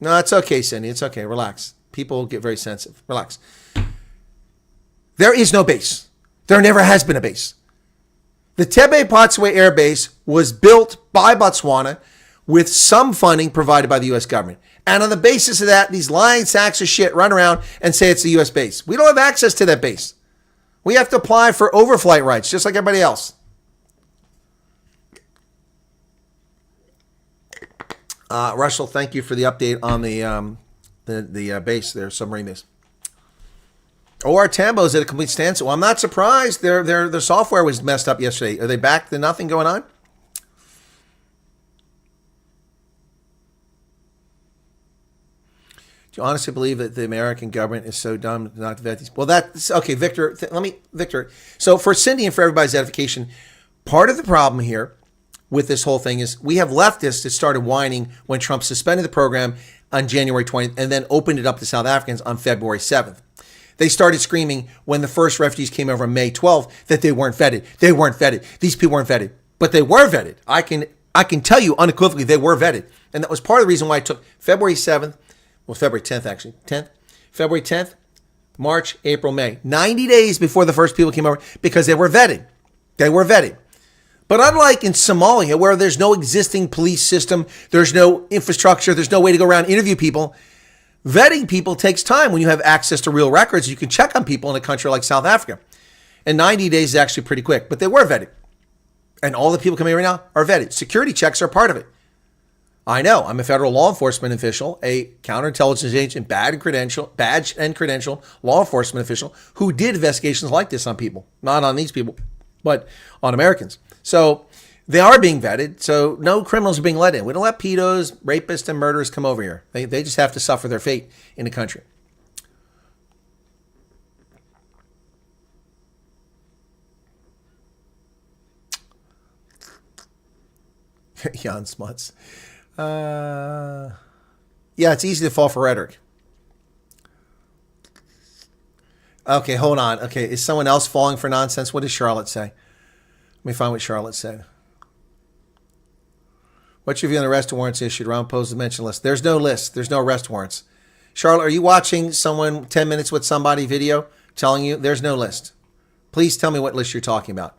No, it's okay, Cindy. It's okay. Relax. People get very sensitive. Relax. There is no base. There never has been a base. The Tebe Potswe Air Base was built by Botswana with some funding provided by the U.S. government. And on the basis of that, these lying sacks of shit run around and say it's a U.S. base. We don't have access to that base. We have to apply for overflight rights, just like everybody else. Russell, thank you for the update on the base there, submarine base. OR Tambo's at a complete standstill. Well, I'm not surprised. Their software was messed up yesterday. Are they back to nothing going on? Do you honestly believe that the American government is so dumb not to vet these? Well, that's okay, Victor. Victor. So for Cindy and for everybody's edification, part of the problem here with this whole thing is we have leftists that started whining when Trump suspended the program on January 20th and then opened it up to South Africans on February 7th. They started screaming when the first refugees came over on May 12th that they weren't vetted. They weren't vetted. These people weren't vetted. But they were vetted. I can tell you unequivocally they were vetted. And that was part of the reason why I took February 7th, well, February 10th actually, February 10th, March, April, May. 90 days before the first people came over because they were vetted. They were vetted. But unlike in Somalia, where there's no existing police system, there's no infrastructure, there's no way to go around and interview people, vetting people takes time. When you have access to real records, you can check on people in a country like South Africa. And 90 days is actually pretty quick, but they were vetted. And all the people coming here right now are vetted. Security checks are part of it. I know, I'm a federal law enforcement official, a counterintelligence agent, badge and credential law enforcement official who did investigations like this on people. Not on these people, but on Americans. So they are being vetted, so no criminals are being let in. We don't let pedos, rapists, and murderers come over here. They just have to suffer their fate in the country. Jan Smuts. Yeah, it's easy to fall for rhetoric. Okay, hold on. Okay, is someone else falling for nonsense? What does Charlotte say? Let me find what Charlotte said. What's your view on the arrest warrants issued around posed mention list? There's no list. There's no arrest warrants. Charlotte, are you watching someone 10 minutes with somebody video telling you there's no list? Please tell me what list you're talking about.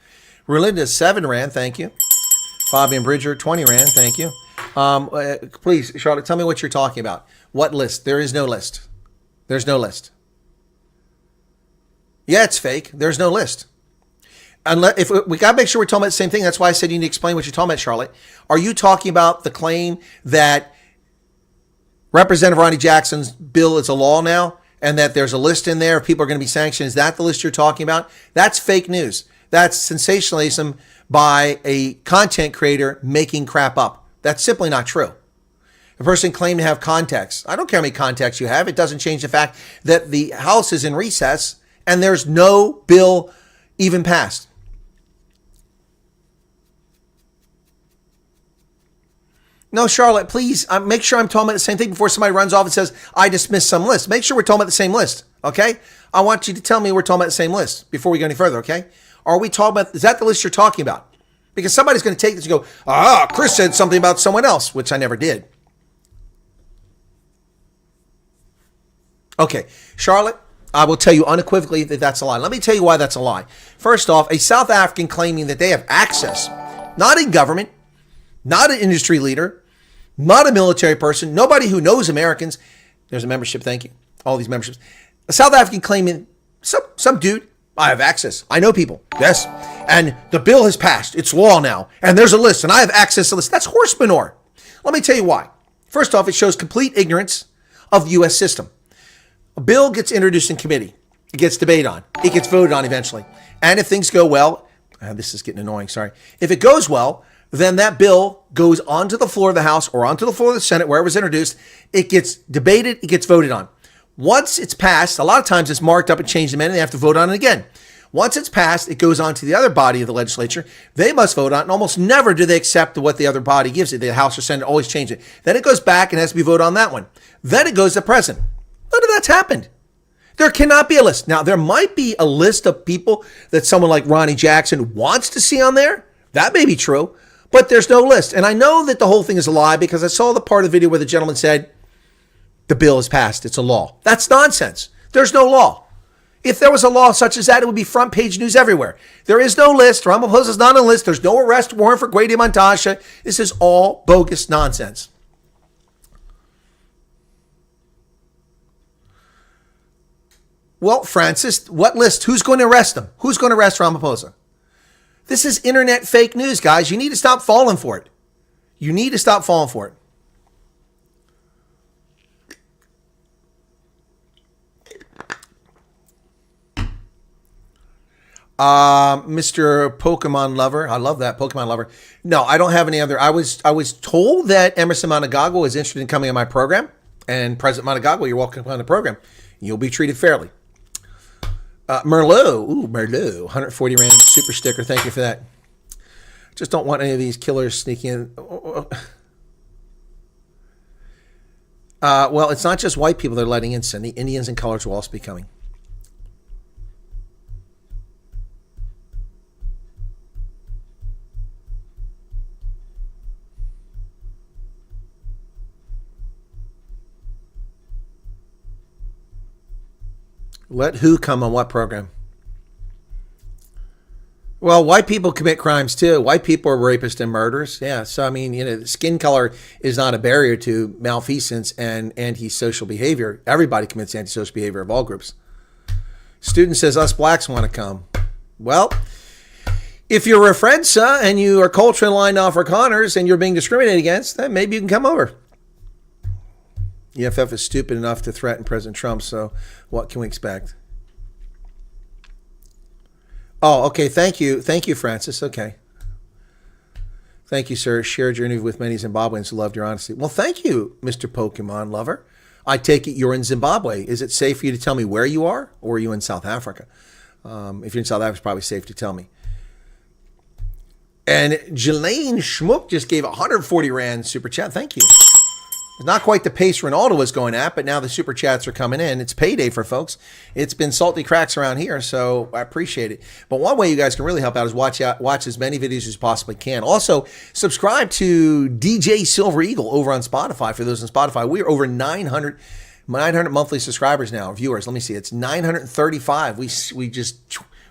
Relinda 7 Rand, thank you. Fabian Bridger 20 Rand, thank you. Please, Charlotte, tell me what you're talking about. What list? There is no list. There's no list. Yeah, it's fake. There's no list. Unless, if we got to make sure we're talking about the same thing. That's why I said you need to explain what you're talking about, Charlotte. Are you talking about the claim that Representative Ronnie Jackson's bill is a law now and that there's a list in there if people are going to be sanctioned? Is that the list you're talking about? That's fake news. That's sensationalism by a content creator making crap up. That's simply not true. A person claimed to have contacts. I don't care how many contacts you have. It doesn't change the fact that the House is in recess and there's no bill even passed. No, Charlotte, please make sure I'm talking about the same thing before somebody runs off and says, I dismissed some list. Make sure we're talking about the same list, okay? I want you to tell me we're talking about the same list before we go any further, okay? Are we talking about, is that the list you're talking about? Because somebody's going to take this and go, Chris said something about someone else, which I never did. Okay, Charlotte, I will tell you unequivocally that that's a lie. Let me tell you why that's a lie. First off, a South African claiming that they have access, not in government, not an industry leader, not a military person, nobody who knows Americans. There's a membership, thank you. All these memberships. A South African claiming, some dude, I have access. I know people. Yes. And the bill has passed. It's law now. And there's a list, and I have access to the list. That's horse manure. Let me tell you why. First off, it shows complete ignorance of the U.S. system. A bill gets introduced in committee. It gets debated on. It gets voted on eventually. And if things go well, this is getting annoying, sorry. If it goes well, then that bill goes onto the floor of the House or onto the floor of the Senate, wherever it's introduced. It gets debated. It gets voted on. Once it's passed, a lot of times it's marked up and changed amendment. They have to vote on it again. Once it's passed, it goes on to the other body of the legislature. They must vote on it. And almost never do they accept what the other body gives it. The House or Senate always change it. Then it goes back and has to be voted on that one. Then it goes to the president. None of that's happened. There cannot be a list. Now, there might be a list of people that someone like Ronnie Jackson wants to see on there. That may be true, but there's no list. And I know that the whole thing is a lie because I saw the part of the video where the gentleman said, the bill is passed. It's a law. That's nonsense. There's no law. If there was a law such as that, it would be front page news everywhere. There is no list. Ramaphosa is not on a list. There's no arrest warrant for Grady Montasha. This is all bogus nonsense. Well, Francis, what list? Who's going to arrest them? Who's going to arrest Ramaphosa? This is internet fake news, guys. You need to stop falling for it. You need to stop falling for it. Mr. Pokemon Lover. I love that, Pokemon Lover. No, I don't have any other. I was told that Emerson Mnangagwa is interested in coming on my program. And President Mnangagwa, you're welcome on the program. You'll be treated fairly. Merlot. Ooh, Merlot. 140 Rand super sticker. Thank you for that. Just don't want any of these killers sneaking in. Well, it's not just white people they're letting in, Cindy. Indians and colors will also be coming. Let who come on what program? Well, white people commit crimes too. White people are rapists and murderers. Yeah. So, I mean, skin color is not a barrier to malfeasance and antisocial behavior. Everybody commits antisocial behavior of all groups. Student says us blacks want to come. Well, if you're a Frensa and you are culturally aligned to Afrikaners and you're being discriminated against, then maybe you can come over. EFF is stupid enough to threaten President Trump, so what can we expect? Oh, okay. Thank you. Thank you, Francis. Okay. Thank you, sir. Shared your interview with many Zimbabweans who loved your honesty. Well, thank you, Mr. Pokemon Lover. I take it you're in Zimbabwe. Is it safe for you to tell me where you are, or are you in South Africa? If you're in South Africa, it's probably safe to tell me. And Jelaine Schmook just gave 140 Rand super chat. Thank you. It's not quite the pace Ronaldo was going at, but now the super chats are coming in. It's payday for folks. It's been salty cracks around here, so I appreciate it. But one way you guys can really help out is watch as many videos as you possibly can. Also, subscribe to DJ Silver Eagle over on Spotify. For those on Spotify, we are over 900 monthly subscribers now, viewers. Let me see. It's 935.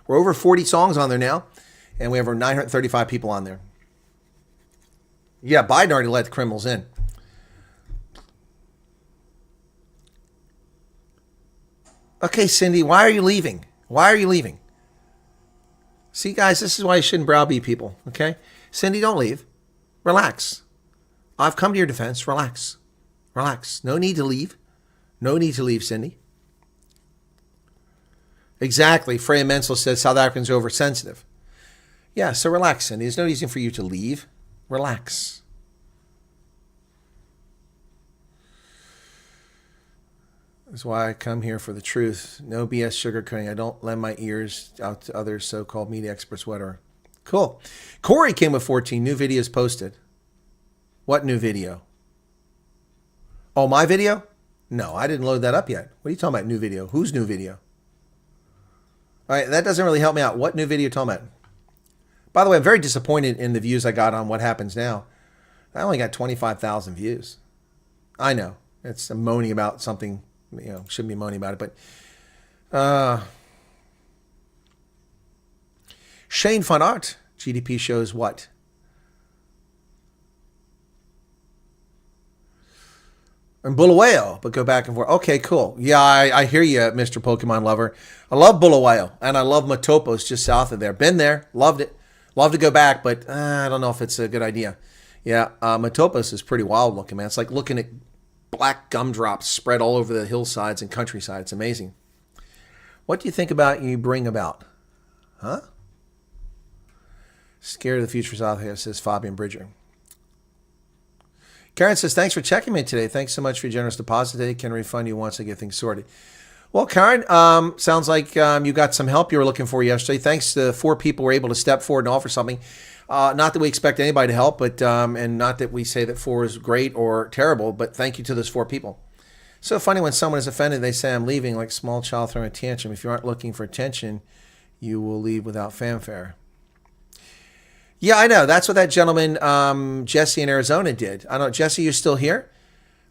We're over 40 songs on there now, and we have over 935 people on there. Yeah, Biden already let the criminals in. Okay, Cindy, why are you leaving? Why are you leaving? See, guys, this is why you shouldn't browbeat people, okay? Cindy, don't leave. Relax. I've come to your defense. Relax. Relax. No need to leave. No need to leave, Cindy. Exactly. Freya Menzel says South Africans are oversensitive. Yeah, so relax, Cindy. There's no reason for you to leave. Relax. That's why I come here for the truth. No BS sugarcoating. I don't lend my ears out to others so-called media experts, whatever. Cool. Corey came with 14 new videos posted. What new video? Oh, my video? No, I didn't load that up yet. What are you talking about, new video? Whose new video? All right, that doesn't really help me out. What new video you talking about? By the way, I'm very disappointed in the views I got on What Happens Now. I only got 25,000 views. I know. It's moaning about something, shouldn't be moaning about it, but Shane Fun Art, GDP shows what? And Bulawayo, but go back and forth. Okay, cool. Yeah, I hear you, Mr. Pokemon lover. I love Bulawayo, and I love Matopos just south of there. Been there, loved it. Love to go back, but I don't know if it's a good idea. Yeah, Matopos is pretty wild looking, man. It's like looking at black gumdrops spread all over the hillsides and countryside. It's amazing. What do you think about you bring about? Huh? Scared of the future south here, says Fabian Bridger. Karen says, thanks for checking me today. Thanks so much for your generous deposit today. Can refund you once I get things sorted. Well, Karen, sounds like you got some help you were looking for yesterday. Thanks to 4 people who were able to step forward and offer something. Not that we expect anybody to help, but and not that we say that 4 is great or terrible, but thank you to those 4 people. So funny when someone is offended, they say, I'm leaving, like a small child throwing a tantrum. If you aren't looking for attention, you will leave without fanfare. Yeah, I know. That's what that gentleman, Jesse in Arizona, did. I don't know. Jesse, you still here?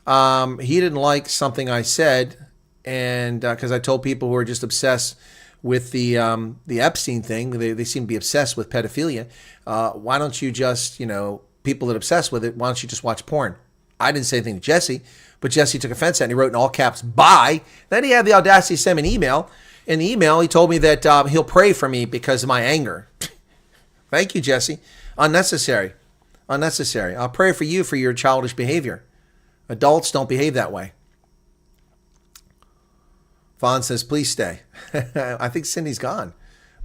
He didn't like something I said, and because I told people who are just obsessed with the Epstein thing, they seem to be obsessed with pedophilia. Why don't you just, people that are obsessed with it, why don't you just watch porn? I didn't say anything to Jesse, but Jesse took offense at it, and he wrote in all caps, bye. Then he had the audacity to send me an email. In the email, he told me that he'll pray for me because of my anger. Thank you, Jesse. Unnecessary. I'll pray for you for your childish behavior. Adults don't behave that way. Vaughn says, please stay. I think Cindy's gone,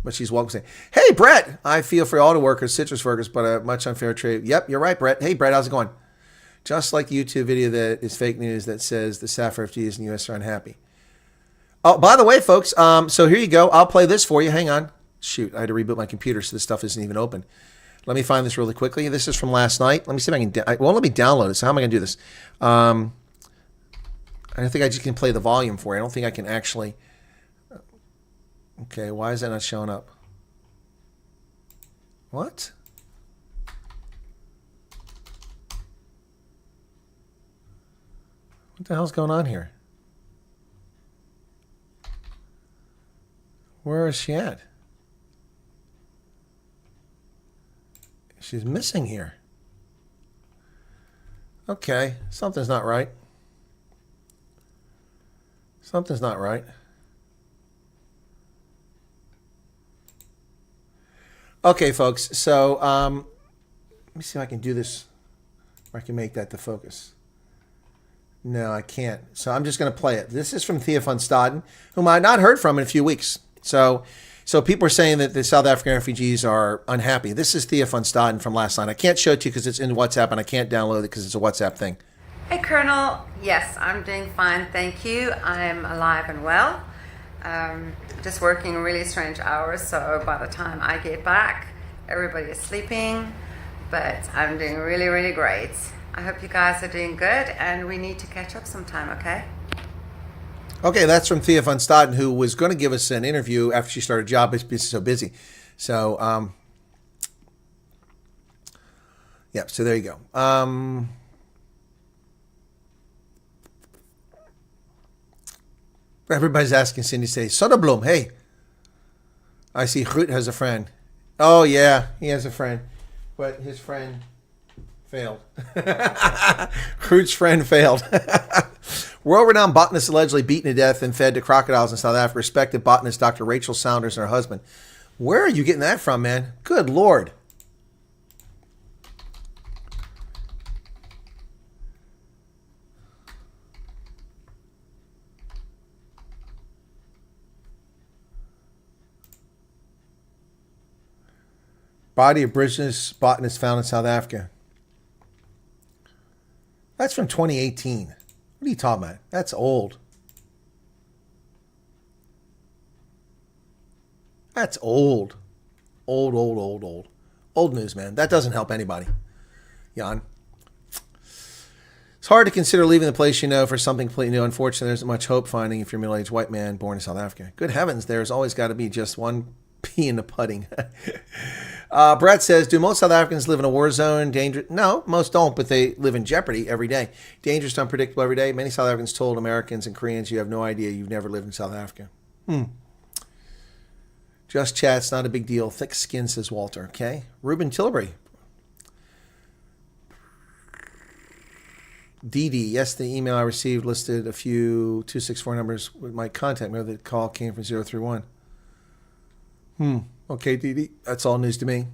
but she's welcome to stay. Hey, Brett. I feel for auto workers, citrus workers, but a much unfair trade. Yep, you're right, Brett. Hey, Brett, how's it going? Just like the YouTube video that is fake news that says the South refugees in the U.S. are unhappy. Oh, by the way, folks, so here you go. I'll play this for you. Hang on. Shoot, I had to reboot my computer, so this stuff isn't even open. Let me find this really quickly. This is from last night. Let me see if I can... It won't let me download it, so how am I going to do this? I think I just can play the volume for you. I don't think I can actually... Okay, why is that not showing up? What? What the hell's going on here? Where is she at? She's missing here. Okay, something's not right. Something's not right. Okay, folks, so let me see if I can do this, or I can make that the focus. No, I can't. So I'm just going to play it. This is from Thea van Staden, whom I had not heard from in a few weeks. So people are saying that the South African refugees are unhappy. This is Thea van Staden from last night. I can't show it to you because it's in WhatsApp, and I can't download it because it's a WhatsApp thing. Hey, Colonel. Yes, I'm doing fine, thank you. I'm alive and well. Just working really strange hours, so by the time I get back, everybody is sleeping. But I'm doing really, really great. I hope you guys are doing good, and we need to catch up sometime, okay? Okay, that's from Thea van Staden, who was going to give us an interview after she started a job, but she's so busy. So, yeah, so there you go. Everybody's asking Cindy to say, Soderblom, hey. I see Groot has a friend. Oh, yeah, he has a friend. But his friend failed. Groot's friend failed. World-renowned botanist allegedly beaten to death and fed to crocodiles in South Africa. Respected botanist Dr. Rachel Saunders and her husband. Where are you getting that from, man? Good Lord. Body of British botanist found in South Africa. That's from 2018. What are you talking about? That's old. That's old. Old, old, old, old. Old news, man. That doesn't help anybody. Jan. It's hard to consider leaving the place you know for something completely new. Unfortunately, there isn't much hope finding if you're a middle-aged white man born in South Africa. Good heavens, there's always got to be just one pea in the pudding. Brett says, do most South Africans live in a war zone? Dangerous? No, most don't, but they live in jeopardy every day. Dangerous, unpredictable every day. Many South Africans told Americans and Koreans, you have no idea, you've never lived in South Africa. Just chat's not a big deal. Thick skin, says Walter. Okay. Ruben Tilbury. Dee, yes, the email I received listed a few 264 numbers with my contact. Maybe the call came from 031. Okay, Dee, that's all news to me.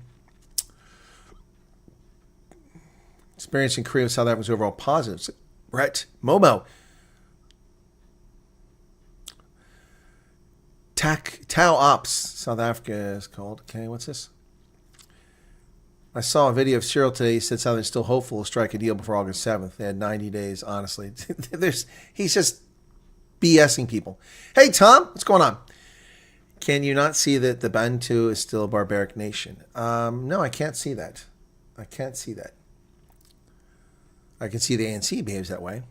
Experience in Korea with South Africans overall positives. Brett Momo. Tau Ops, South Africa is called. Okay, what's this? I saw a video of Cyril today. He said something still hopeful to strike a deal before August 7th. They had 90 days, honestly. He's just BSing people. Hey, Tom, what's going on? Can you not see that the Bantu is still a barbaric nation? No, I can't see that. I can't see that. I can see the ANC behaves that way.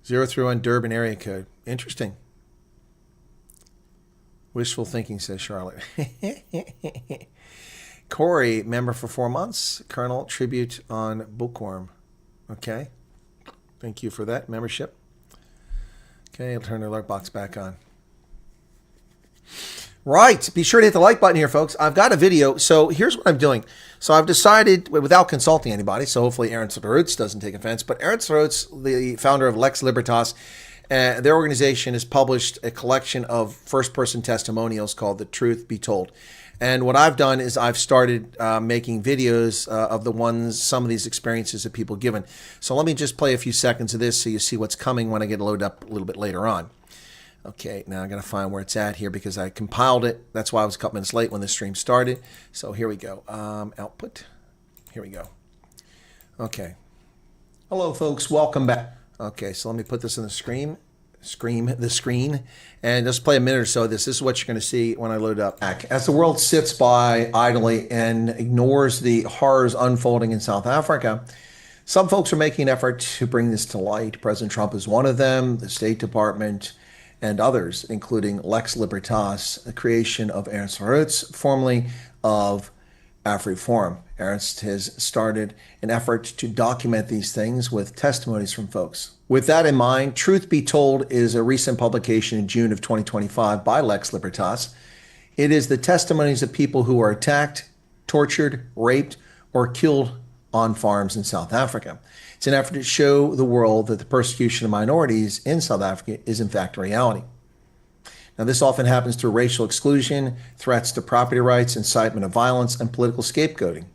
031 Durban area code. Interesting. Wishful thinking, says Charlotte. Corey, member for 4 months. Colonel, tribute on Bookworm. Okay. Thank you for that membership. Okay, I'll turn the alert box back on. Right. Be sure to hit the like button here, folks. I've got a video. So here's what I'm doing. So I've decided, without consulting anybody, so hopefully Aaron Roots doesn't take offense, but Aaron Roots, the founder of Lex Libertas, their organization has published a collection of first-person testimonials called The Truth Be Told. And what I've done is I've started making videos of some of these experiences that people have given. So let me just play a few seconds of this so you see what's coming when I get loaded up a little bit later on. Okay, now I got to find where it's at here because I compiled it. That's why I was a couple minutes late when the stream started. So here we go. Output. Here we go. Okay. Hello, folks. Welcome back. Okay, so let me put this in the screen, and just play a minute or so of this. This is what you're going to see when I load up. As the world sits by idly and ignores the horrors unfolding in South Africa, some folks are making an effort to bring this to light. President Trump is one of them, the State Department, and others, including Lex Libertas, the creation of Ernst Roots, formerly of AfriForum. Ernst has started an effort to document these things with testimonies from folks. With that in mind, Truth Be Told is a recent publication in June of 2025 by Lex Libertas. It is the testimonies of people who were attacked, tortured, raped, or killed on farms in South Africa. It's an effort to show the world that the persecution of minorities in South Africa is in fact a reality. Now, this often happens through racial exclusion, threats to property rights, incitement of violence, and political scapegoating.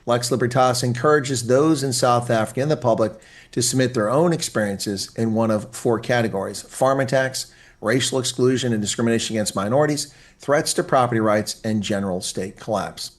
Lex Libertas encourages those in South Africa and the public to submit their own experiences in one of 4 categories: farm attacks, racial exclusion and discrimination against minorities, threats to property rights, and general state collapse.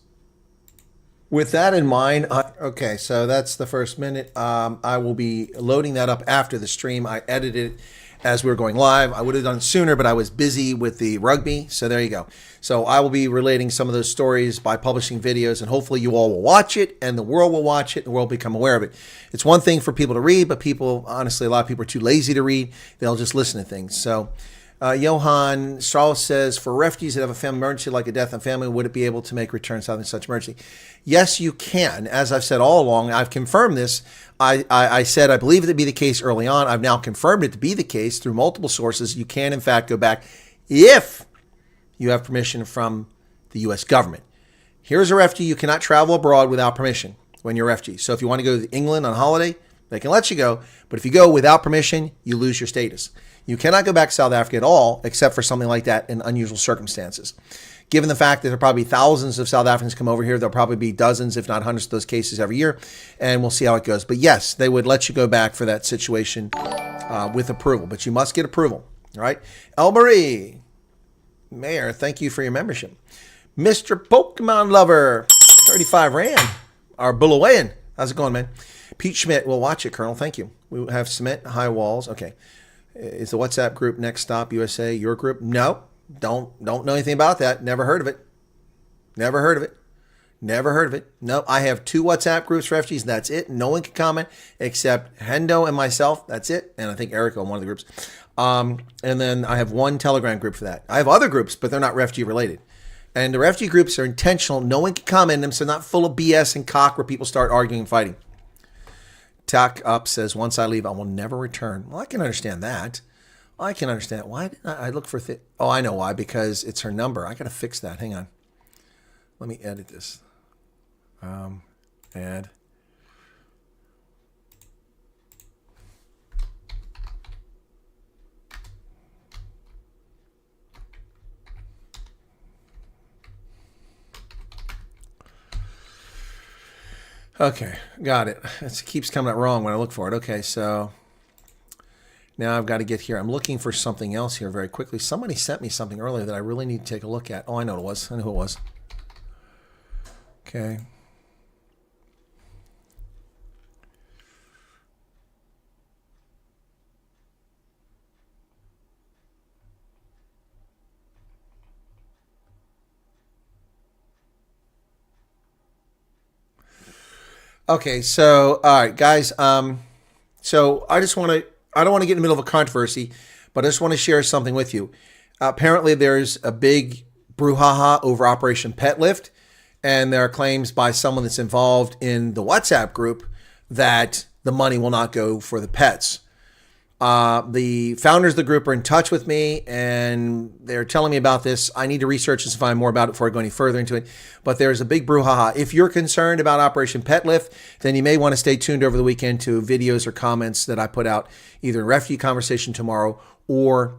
With that in mind, okay, so that's the first minute. I will be loading that up after the stream. I edited it as we were going live. I would have done it sooner, but I was busy with the rugby. So there you go. So I will be relating some of those stories by publishing videos, and hopefully you all will watch it and the world will watch it and the world will become aware of it. It's one thing for people to read, but people, honestly, a lot of people are too lazy to read. They'll just listen to things. So Johan Strauss says, for refugees that have a family emergency like a death in family, would it be able to make returns out in such emergency? Yes, you can. As I've said all along, I've confirmed this. I said I believe it to be the case early on. I've now confirmed it to be the case through multiple sources. You can, in fact, go back if you have permission from the U.S. government. Here's a refugee. You cannot travel abroad without permission when you're a refugee. So if you want to go to England on holiday, they can let you go. But if you go without permission, you lose your status. You cannot go back to South Africa at all, except for something like that in unusual circumstances. Given the fact that there are probably thousands of South Africans come over here, there'll probably be dozens, if not hundreds of those cases every year, and we'll see how it goes. But yes, they would let you go back for that situation with approval, but you must get approval, all right? Elmarie, Mayor, thank you for your membership. Mr. Pokemon Lover, 35 Rand, our Bulawayan. How's it going, man? Pete Schmidt, we'll watch it, Colonel. Thank you. We have cement, high walls. Okay. Is the WhatsApp group Next Stop USA your group? No. Don't know anything about that. Never heard of it. Never heard of it. Never heard of it. No, I have 2 WhatsApp groups for refugees. And that's it. No one can comment except Hendo and myself. That's it. And I think Erica in one of the groups. And then I have 1 Telegram group for that. I have other groups, but they're not refugee related. And the refugee groups are intentional. No one can comment in them, so they're not full of BS and cock where people start arguing and fighting. Tack Up says, once I leave, I will never return. Well, I can understand that. I can understand. Why did I look for... Oh, I know why. Because it's her number. I got to fix that. Hang on. Let me edit this. Add. Okay, got it. It keeps coming out wrong when I look for it. Okay, so now I've got to get here. I'm looking for something else here very quickly. Somebody sent me something earlier that I really need to take a look at. Oh, I know what it was. I know who it was. Okay. Okay, so all right, guys. So I don't want to get in the middle of a controversy, but I just want to share something with you. Apparently, there's a big brouhaha over Operation Pet Lift, and there are claims by someone that's involved in the WhatsApp group that the money will not go for the pets. The founders of the group are in touch with me, and they're telling me about this. I need to research this and find more about it before I go any further into it. But there's a big brouhaha. If you're concerned about Operation Pet Lift, then you may want to stay tuned over the weekend to videos or comments that I put out either in Refugee Conversation tomorrow or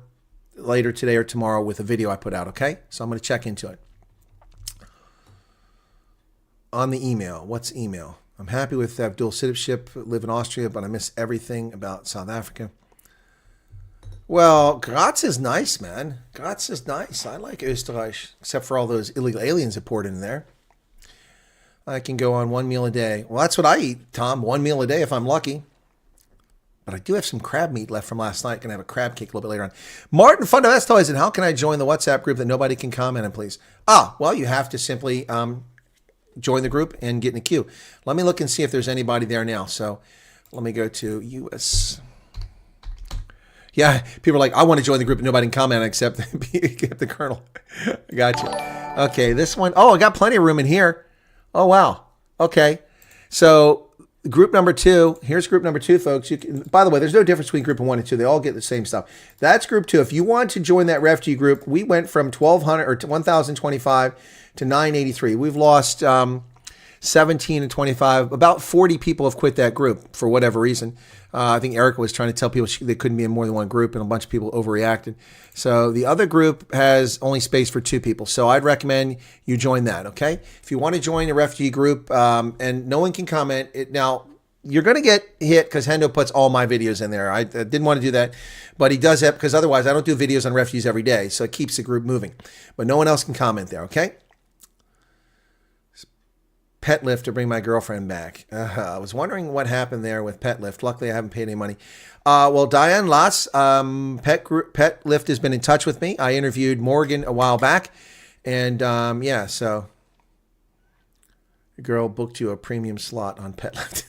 later today or tomorrow with a video I put out, okay? So I'm going to check into it. On the email, what's email? I'm happy with dual citizenship, live in Austria, but I miss everything about South Africa. Well, Graz is nice, man. Graz is nice. I like Österreich, except for all those illegal aliens that poured in there. I can go on 1 meal a day. Well, that's what I eat, Tom. 1 meal a day if I'm lucky. But I do have some crab meat left from last night. Going to have a crab cake a little bit later on. Martin Fundamentalist, and how can I join the WhatsApp group that nobody can comment on, please? Well, you have to simply join the group and get in the queue. Let me look and see if there's anybody there now. So let me go to US. Yeah, people are like, I want to join the group, and nobody can comment except the colonel. Gotcha. Okay, this one. Oh, I got plenty of room in here. Oh, wow. Okay. So group number 2. Here's group number 2, folks. You can, by the way, there's no difference between group 1 and 2. They all get the same stuff. That's group 2. If you want to join that refugee group, we went from 1,200 or 1,025 to 983. We've lost 17 and 25. About 40 people have quit that group for whatever reason. I think Erica was trying to tell people they couldn't be in more than one group, and a bunch of people overreacted. So the other group has only space for 2 people. So I'd recommend you join that, okay? If you want to join a refugee group, and no one can comment, now you're going to get hit because Hendo puts all my videos in there. I didn't want to do that, but he does that because otherwise I don't do videos on refugees every day. So it keeps the group moving. But no one else can comment there, okay? Pet Lift to bring my girlfriend back. I was wondering what happened there with Pet Lift. Luckily, I haven't paid any money. Well, Diane Lass, Pet Lift has been in touch with me. I interviewed Morgan a while back. And yeah, so the girl booked you a premium slot on Pet Lift.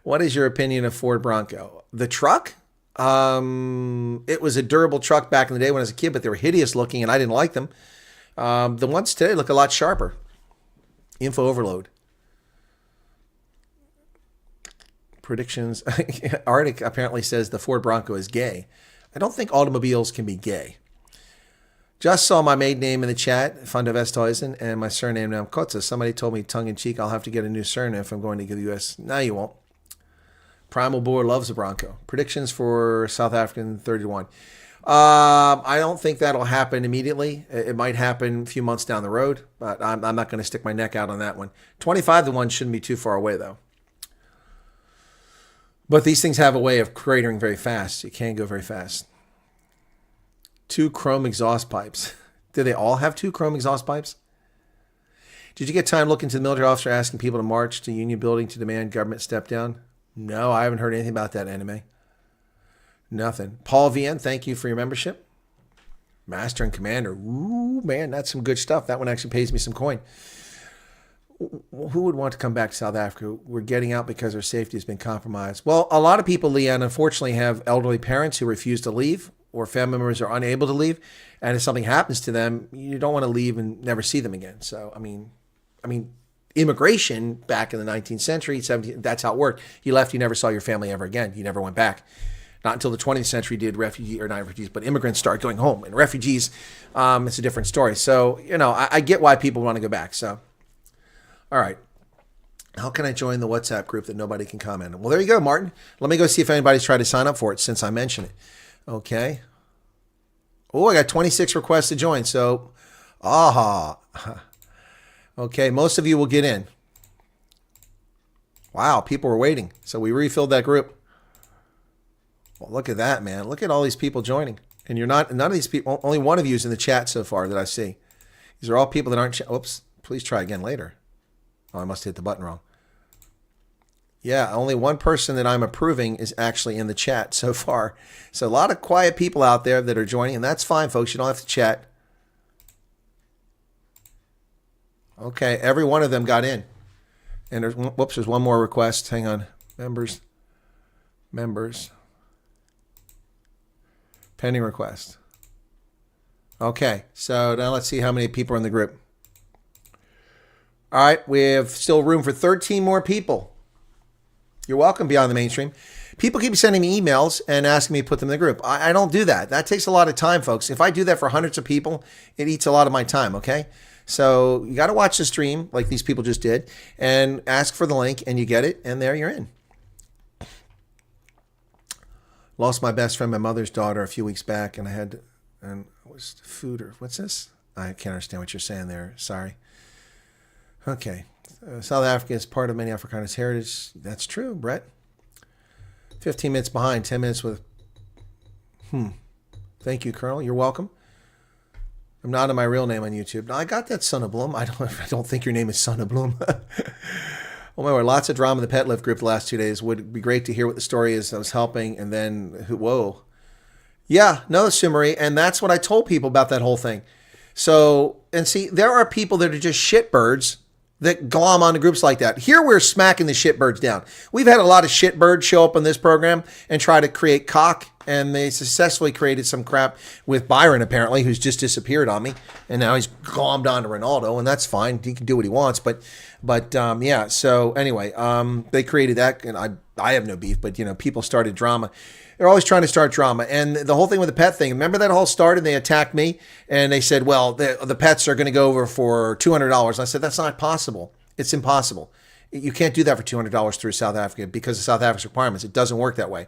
What is your opinion of Ford Bronco? The truck? It was a durable truck back in the day when I was a kid, but they were hideous looking and I didn't like them. The ones today look a lot sharper. Info overload. Predictions. Arctic apparently says the Ford Bronco is gay. I don't think automobiles can be gay. Just saw my maiden name in the chat, Funda Westhuizen, and my surname now Kotze. Somebody told me tongue-in-cheek I'll have to get a new surname if I'm going to the U.S. No, you won't. Primal Boar loves a Bronco. Predictions for South African 31. I don't think that'll happen immediately. It might happen a few months down the road, but I'm not going to stick my neck out on that one. 25-1 shouldn't be too far away, though. But these things have a way of cratering very fast. You can't go very fast. 2 chrome exhaust pipes. Do they all have 2 chrome exhaust pipes? Did you get time looking to the military officer asking people to march to Union Building to demand government step down? No, I haven't heard anything about that anime. Nothing. Paul VN, thank you for your membership. Master and Commander. Ooh, man, that's some good stuff. That one actually pays me some coin. Who would want to come back to South Africa? We're getting out because our safety has been compromised. Well, a lot of people, Leanne, unfortunately have elderly parents who refuse to leave, or family members are unable to leave. And if something happens to them, you don't want to leave and never see them again. So, I mean, immigration back in the 19th century, 17th, that's how it worked. You left, you never saw your family ever again. You never went back. Not until the 20th century did not refugees, but immigrants start going home. And refugees, it's a different story. So, I get why people want to go back. So, all right. How can I join the WhatsApp group that nobody can comment on? Well, there you go, Martin. Let me go see if anybody's tried to sign up for it since I mentioned it. Okay. Oh, I got 26 requests to join. So, okay, most of you will get in. Wow, people were waiting. So we refilled that group. Well, look at that, man. Look at all these people joining. And none of these people, only one of you is in the chat so far that I see. These are all people that aren't, oops, please try again later. Oh, I must have hit the button wrong. Yeah, only one person that I'm approving is actually in the chat so far. So a lot of quiet people out there that are joining, and that's fine, folks. You don't have to chat. Okay, every one of them got in. And there's one more request. Hang on. Members. Pending request. Okay, so now let's see how many people are in the group. All right, we have still room for 13 more people. You're welcome, Beyond the Mainstream. People keep sending me emails and asking me to put them in the group. I don't do that. That takes a lot of time, folks. If I do that for hundreds of people, it eats a lot of my time, okay? So you got to watch the stream like these people just did and ask for the link, and you get it, and there you're in. Lost my best friend, my mother's daughter, a few weeks back, and it was food or what's this? I can't understand what you're saying there. Sorry. Okay. South Africa is part of many Afrikaners' heritage. That's true, Brett. 15 minutes behind, 10 minutes with... Thank you, Colonel. You're welcome. I'm not in my real name on YouTube. No, I got that, Son of Bloom. I don't think your name is Son of Bloom. Oh my word, lots of drama in the Pet Lift group the last 2 days. Would be great to hear what the story is. I was helping, and then, whoa. Yeah, no, Sumery, and that's what I told people about that whole thing. So, and see, there are people that are just shitbirds that glom onto groups like that. Here we're smacking the shitbirds down. We've had a lot of shitbirds show up on this program and try to create cock, and they successfully created some crap with Byron, apparently, who's just disappeared on me, and now he's glommed onto Ronaldo, and that's fine. He can do what he wants, but yeah. So anyway, they created that, and I have no beef, but people started drama. They're always trying to start drama. And the whole thing with the pet thing, remember that all started? They attacked me and they said, well, the pets are going to go over for $200. And I said, that's not possible. It's impossible. You can't do that for $200 through South Africa because of South Africa's requirements. It doesn't work that way.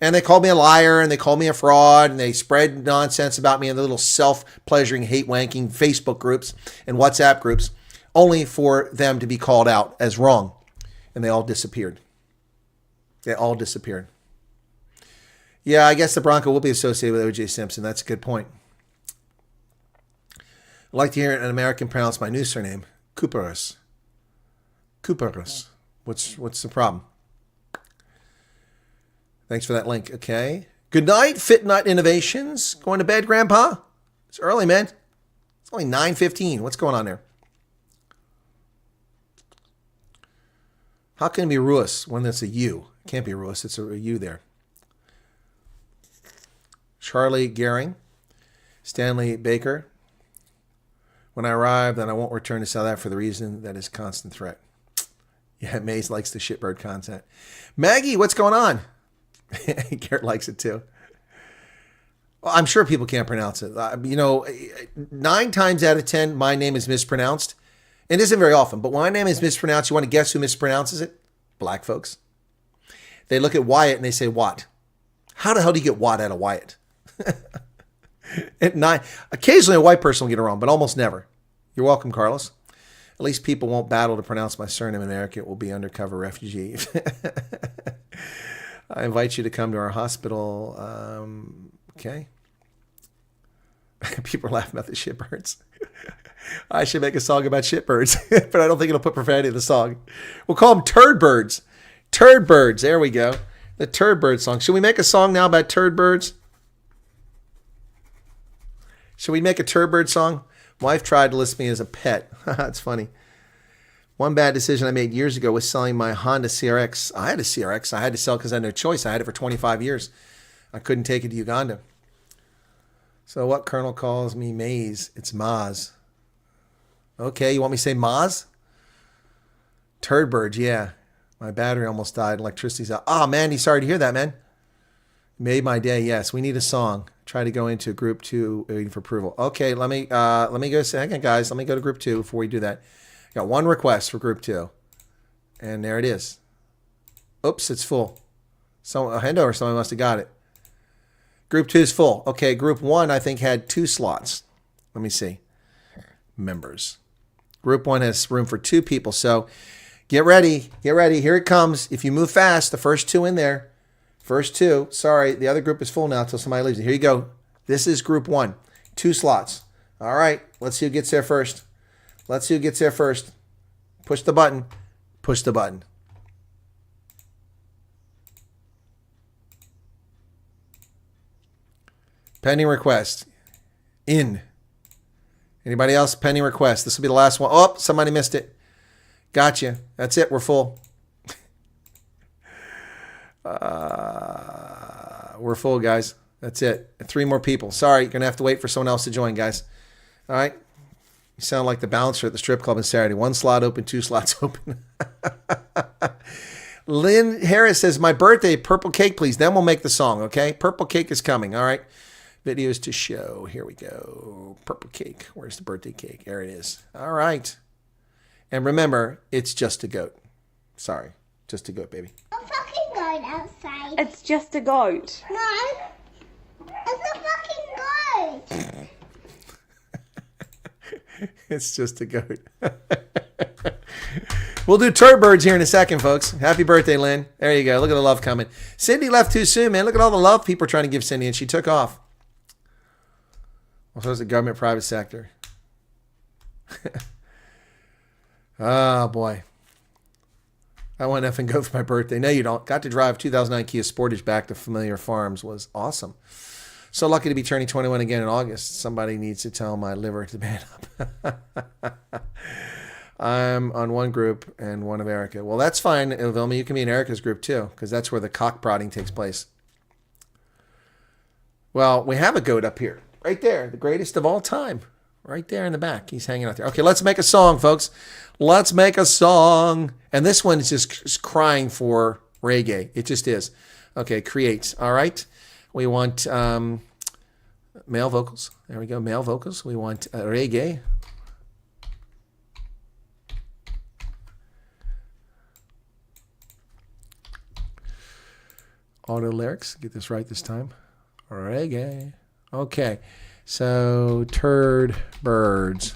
And they called me a liar and they called me a fraud and they spread nonsense about me in the little self-pleasuring, hate-wanking Facebook groups and WhatsApp groups, only for them to be called out as wrong. And they all disappeared. Yeah, I guess the Bronco will be associated with O.J. Simpson. That's a good point. I'd like to hear an American pronounce my new surname, Cooperus. What's the problem? Thanks for that link. Okay. Good night, Fit Nut Innovations. Going to bed, Grandpa? It's early, man. It's only 9:15. What's going on there? How can it be Ruus when that's a U? It can't be Ruus. It's a U there. Charlie Gehring, Stanley Baker. When I arrive, then I won't return to South Africa for the reason that is constant threat. Yeah, Maze likes the shitbird content. Maggie, what's going on? Garrett likes it too. Well, I'm sure people can't pronounce it. 9 times out of 10, my name is mispronounced. It isn't very often, but when my name is mispronounced, you want to guess who mispronounces it? Black folks. They look at Wyatt and they say, Watt. How the hell do you get Watt out of Wyatt? At 9, occasionally a white person will get it wrong, but almost never. You're welcome, Carlos. At least people won't battle to pronounce my surname in America. It will be undercover refugee. I invite you to come to our hospital. Okay. People are laughing about the shitbirds. I should make a song about shitbirds, but I don't think it'll put profanity in the song. We'll call them turd birds. Turd birds. There we go. The turd bird song. Should we make a song now about turd birds? Should we make a Turbird song? Wife tried to list me as a pet. That's funny. One bad decision I made years ago was selling my Honda CRX. I had a CRX. I had to sell because I had no choice. I had it for 25 years. I couldn't take it to Uganda. So what Colonel calls me Maze? It's Maz. Okay, you want me to say Maz? Turdbird, yeah. My battery almost died. Electricity's out. Oh, Mandy, sorry to hear that, man. Made my day. Yes, we need a song. Try to go into group 2 waiting for approval. Okay, let me go a second, guys. Let me go to group 2 before we do that. Got one request for group 2. And there it is. Oops, it's full. So a hand over, someone must have got it. Group 2 is full. Okay, group 1 I think had 2 slots. Let me see. Members. Group 1 has room for 2 people. So get ready. Get ready. Here it comes. If you move fast, the first 2 in there. First 2. Sorry, the other group is full now until somebody leaves it. Here you go. This is group 1. 2 slots. All right. Let's see who gets there first. Let's see who gets there first. Push the button. Push the button. Pending request. In. Anybody else? Pending request. This will be the last one. Oh, somebody missed it. Gotcha. That's it. We're full. We're full, guys. That's it. 3 more people. Sorry, you're going to have to wait for someone else to join, guys. All right. You sound like the bouncer at the strip club on Saturday. 1 slot open, 2 slots open. Lynn Harris says, my birthday, purple cake, please. Then we'll make the song, okay? Purple cake is coming, all right? Videos to show. Here we go. Purple cake. Where's the birthday cake? There it is. All right. And remember, it's just a goat. Sorry. Just a goat, baby. A fucking goat outside. It's just a goat. No. It's a fucking goat. It's just a goat. We'll do Turbirds here in a second, folks. Happy birthday, Lynn. There you go. Look at the love coming. Cindy left too soon, man. Look at all the love people are trying to give Cindy, and she took off. Well, so is the government, private sector. Oh, boy. I want to effing go for my birthday. No, you don't. Got to drive 2009 Kia Sportage back to Familiar Farms. Was awesome. So lucky to be turning 21 again in August. Somebody needs to tell my liver to man up. I'm on one group and one of Erica. Well, that's fine, Vilma. You can be in Erica's group too, because that's where the cock prodding takes place. Well, we have a goat up here. Right there. The greatest of all time. Right there in the back. He's hanging out there. Okay, let's make a song, folks. Let's make a song. And this one is just crying for reggae. It just is. Okay, create. All right. We want male vocals. There we go, male vocals. We want reggae. Auto lyrics. Get this right this time. Reggae. Okay. So, turd birds.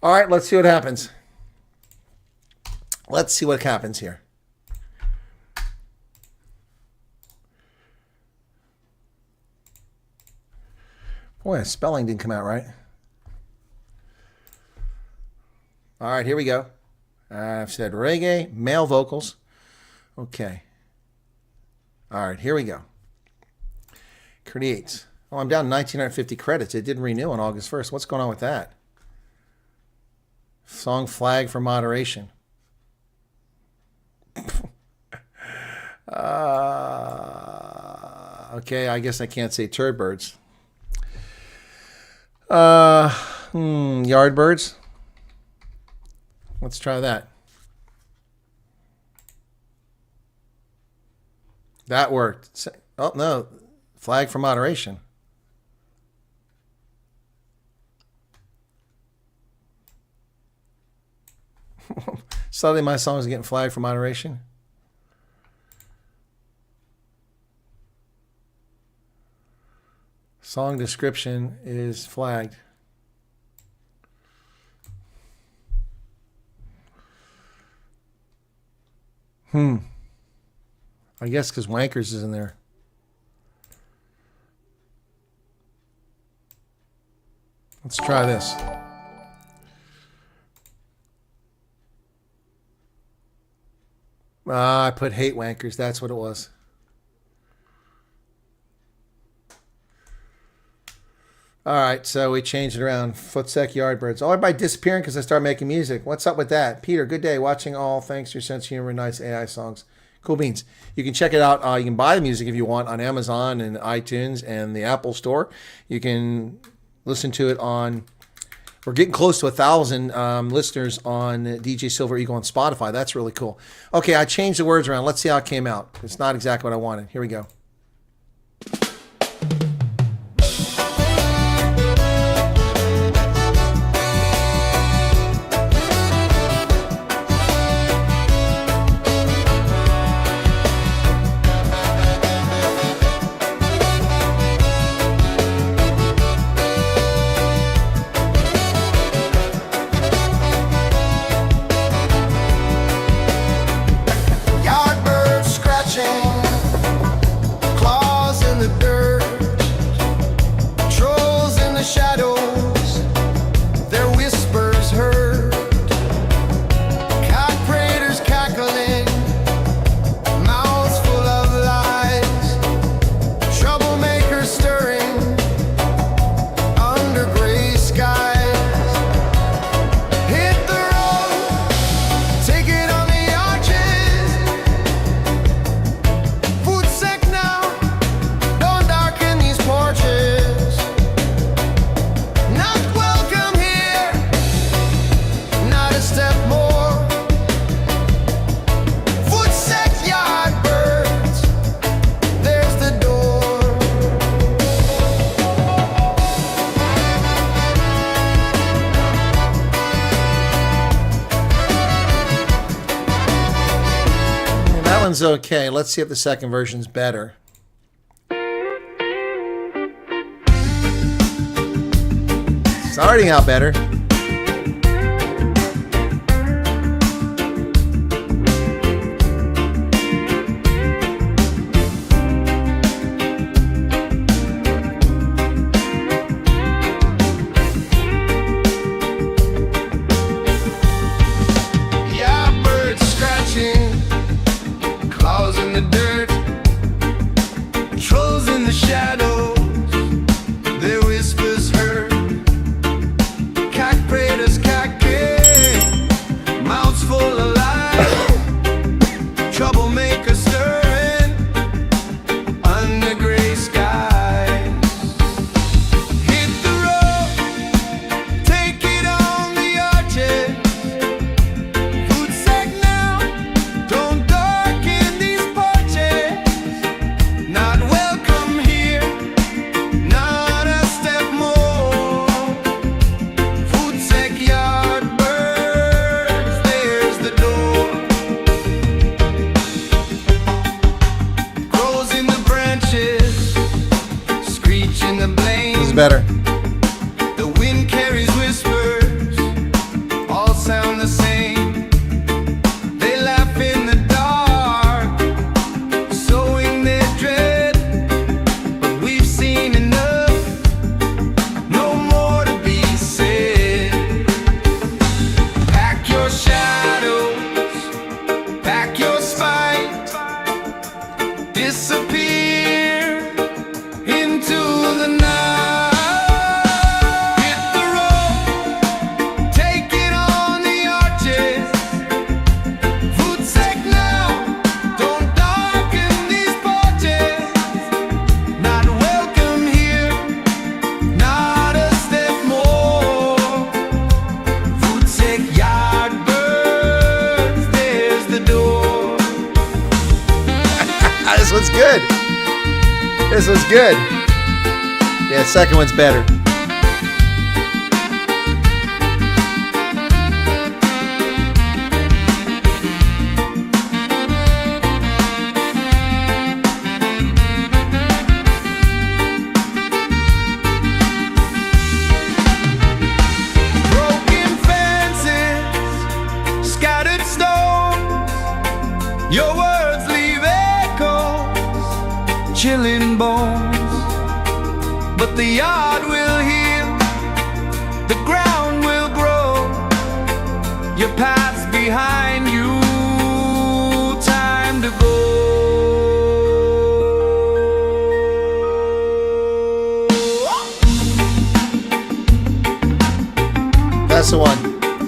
All right, let's see what happens. Let's see what happens here. Boy, spelling didn't come out right. All right, here we go. I've said reggae, male vocals. Okay. All right, here we go. Create. Oh, I'm down 1,950 credits. It didn't renew on August 1st. What's going on with that? Song flag for moderation. Okay, I guess I can't say turd birds. Yardbirds. Let's try that. That worked. Oh, no. Flag for moderation. Suddenly my song is getting flagged for moderation. Song description is flagged. I guess because Wankers is in there. Let's try this. I put hate Wankers. That's what it was. All right, so we changed it around. Footsec Yardbirds. Oh, everybody disappearing because I started making music. What's up with that? Peter, good day. Watching all. Thanks to your sense of humor and nice AI songs. Cool beans. You can check it out. You can buy the music if you want on Amazon and iTunes and the Apple Store. You can listen to it on... We're getting close to 1,000 listeners on DJ Silver Eagle on Spotify. That's really cool. Okay, I changed the words around. Let's see how it came out. It's not exactly what I wanted. Here we go. Yardbirds scratching, claws in the dirt, trolls in the shadows, their whispers heard, cock praters cackling, mouths full of lies, troublemakers stirring under gray skies. Hit the road, take it on the arches. Food sec now, don't darken these porches. Not welcome here, not a step more. Food sec Yardbirds, there's the door. That one's okay. Let's see if the second version's better. Starting out better. Yardbirds scratching, claws in the dirt, trolls in the shadows, their whispers heard, cock praters cocking, mouths full of lies, troublemakers stirring under gray skies. Hit the road, take it on the arches. Food sec now, don't darken these porches. Not welcome here, not a step more. Food sec Yardbirds, there's the door. Crows in the branches, screech in the blame. This is better. The wind carries whispers, all sound the same. They laugh in the dark, sowing their dread. But we've seen enough, no more to be said. Pack your shadows, pack your spite, disappear into the night. was good. This was good. Yeah, the second one's better. Broken fences, scattered stones. Your words leave echoes, chilling bones. But the yard will heal, the ground will grow. Your past behind you, time to go. That's the one.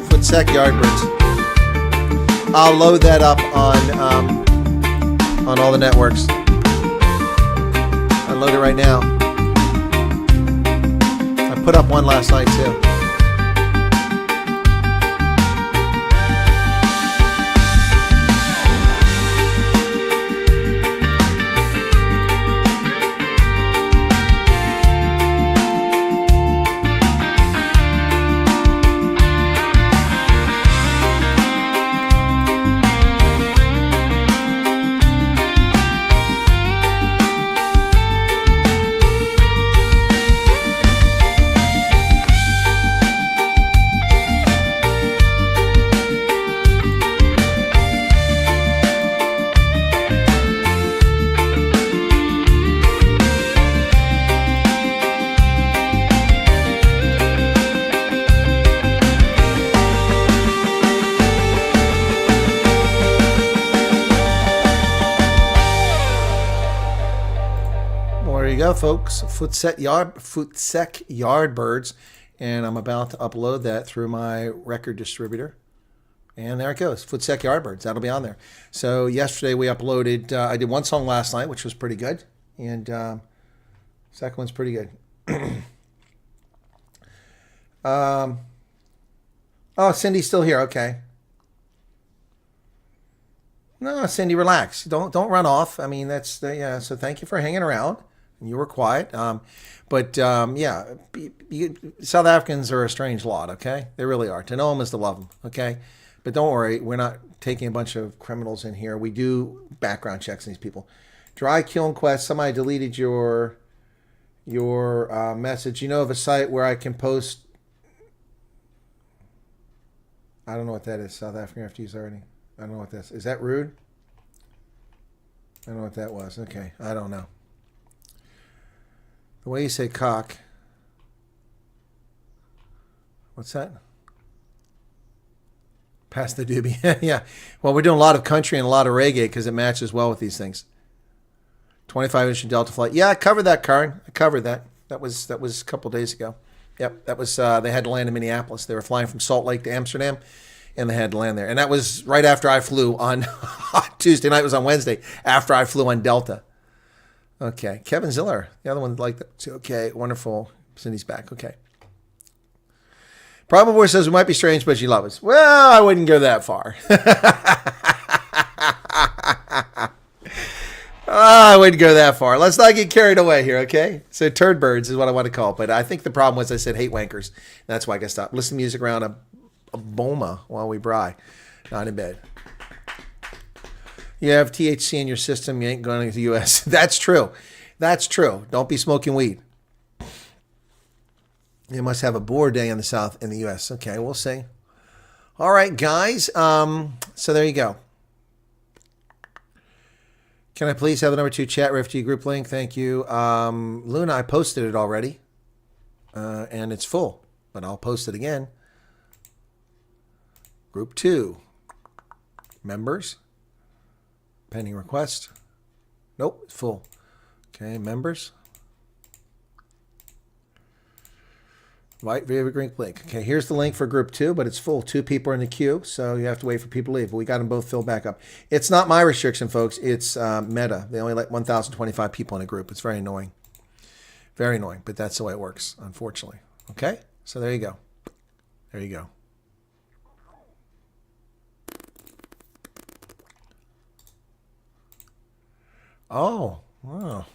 Footsec Yardbirds. I'll load that up on all the networks. I'll load it right now. I put up one last night too. Folks, Footsec Yardbirds, and I'm about to upload that through my record distributor, and there it goes. Footsec Yardbirds, that'll be on there. So yesterday we uploaded, I did one song last night, which was pretty good, and second one's pretty good. Oh, Cindy's still here. Okay. No, Cindy, relax. Don't run off. I mean, that's yeah. So thank you for hanging around. You were quiet, yeah, South Africans are a strange lot, okay? They really are. To know them is to love them, okay? But don't worry, we're not taking a bunch of criminals in here. We do background checks on these people. Dry Kiln Quest, somebody deleted your message. You know of a site where I can post, I don't know what that is, South African refugees already. I don't know what that is. Is that rude? I don't know what that was. Okay, I don't know. The way you say cock. What's that? Pass the doobie. Yeah. Well, we're doing a lot of country and a lot of reggae because it matches well with these things. 25-inch Delta flight. Yeah, I covered that, Karen. I covered that. That was a couple days ago. Yep. That was they had to land in Minneapolis. They were flying from Salt Lake to Amsterdam, and they had to land there. And that was right after I flew on Tuesday night. It was on Wednesday after I flew on Delta. Okay, Kevin Ziller, the other one like that. Okay, wonderful. Cindy's back. Okay. Probably says we might be strange, but you love us. Well, I wouldn't go that far. I wouldn't go that far. Let's not get carried away here, okay? So turd birds is what I want to call it. But I think the problem was I said hate wankers. That's why I got to stop. Listen to music around a boma while we braai. Not in bed. You have THC in your system, you ain't going to the U.S. That's true. That's true. Don't be smoking weed. You must have a boar day in the South in the U.S. Okay, we'll see. All right, guys. So there you go. Can I please have the number 2 chat refugee group link? Thank you. Luna, I posted it already. And it's full. But I'll post it again. Group 2. Members. Pending request. Nope, it's full. Okay, members. Right, via link. Okay, here's the link for group 2, but it's full. 2 people are in the queue, so you have to wait for people to leave. But we got them both filled back up. It's not my restriction, folks. It's Meta. They only let 1,025 people in a group. It's very annoying. Very annoying, but that's the way it works, unfortunately. Okay, so there you go. There you go. Oh, wow.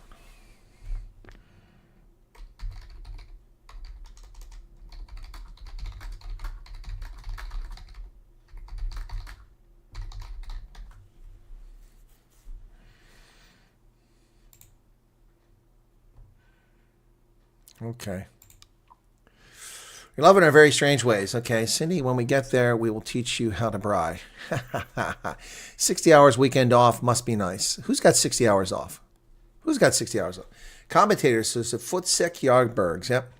Okay. We love it in our very strange ways. Okay, Cindy, when we get there, we will teach you how to braai. 60 hours weekend off must be nice. Who's got 60 hours off? Who's got 60 hours off? Commentator says, Footsek Yardbergs. Yep.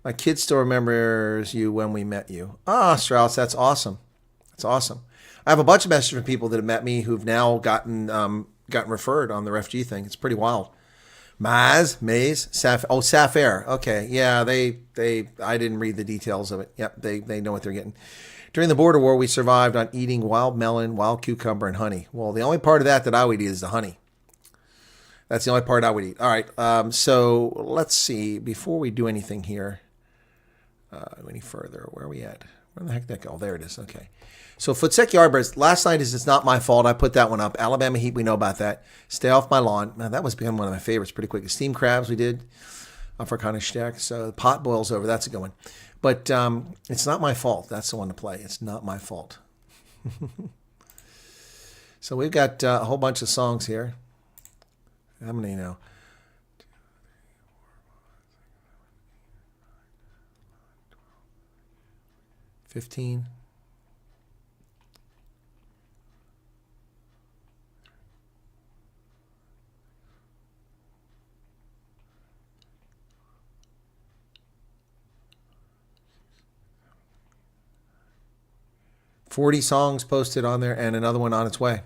My kid still remembers you when we met you. Ah, Strauss, that's awesome. That's awesome. I have a bunch of messages from people that have met me who've now gotten referred on the refugee thing. It's pretty wild. Maze, Saffair. Okay, yeah, I didn't read the details of it. Yep, they know what they're getting. During the border war, we survived on eating wild melon, wild cucumber, and honey. Well, the only part of that I would eat is the honey. That's the only part I would eat. All right, so let's see. Before we do anything here, any further, where are we at? Where the heck did that go? Oh, there it is. Okay. So Footsek Yardbirds, last night is It's Not My Fault. I put that one up. Alabama Heat, we know about that. Stay Off My Lawn. Man, that was become one of my favorites pretty quick. Steamed crabs we did. Afrikaner so pot boils over. That's a good one. But It's Not My Fault. That's the one to play. It's Not My Fault. So we've got a whole bunch of songs here. How many now? 15. $40 songs posted on there and another one on its way.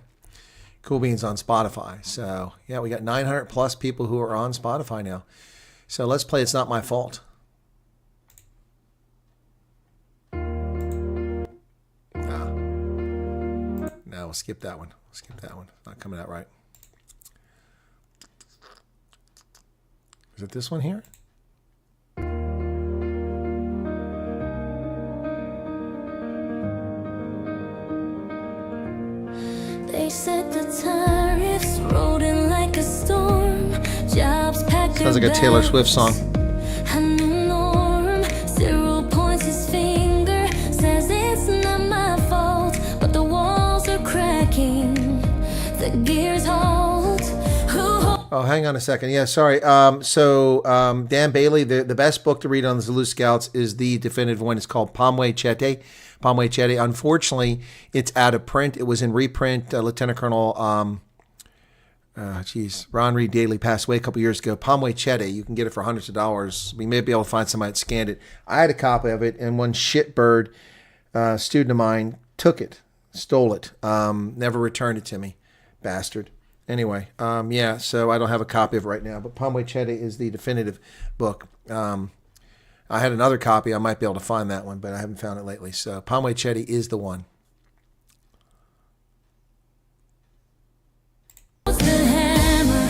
Cool Beans on Spotify. So, yeah, we got 900 plus people who are on Spotify now. So let's play It's Not My Fault. No, we'll skip that one. Skip that one. It's not coming out right. Is it this one here? They said the tariffs rolled in like a storm. Jobs packed. Sounds like a Taylor Swift song. A new norm. Cyril points his finger, says it's not my fault, but the walls are cracking. The gears halt. Oh, hang on a second. Yeah, sorry. Dan Bailey, the best book to read on the Zulu Scouts is the definitive one. It's called Pamwe Chete. Pamwe Chete. Unfortunately, it's out of print. It was in reprint. Lieutenant Colonel, Ron Reed Daly passed away a couple years ago. Pamwe Chete. You can get it for hundreds of dollars. We may be able to find somebody that scanned it. I had a copy of it, and one shitbird student of mine took it, stole it, never returned it to me, bastard. Anyway, so I don't have a copy of it right now, but Pamwe Chete is the definitive book. I had another copy. I might be able to find that one, but I haven't found it lately. So Pamwe Chete is the one. The hammer,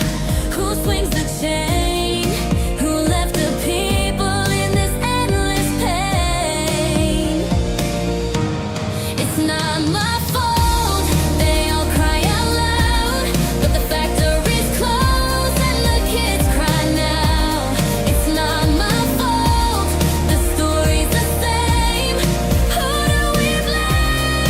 who swings the chain, who left the people in this endless pain. It's not my fault, they all cry out loud, but the factory's closed and the kids cry now. It's not my fault, the story's the same. Who do we blame?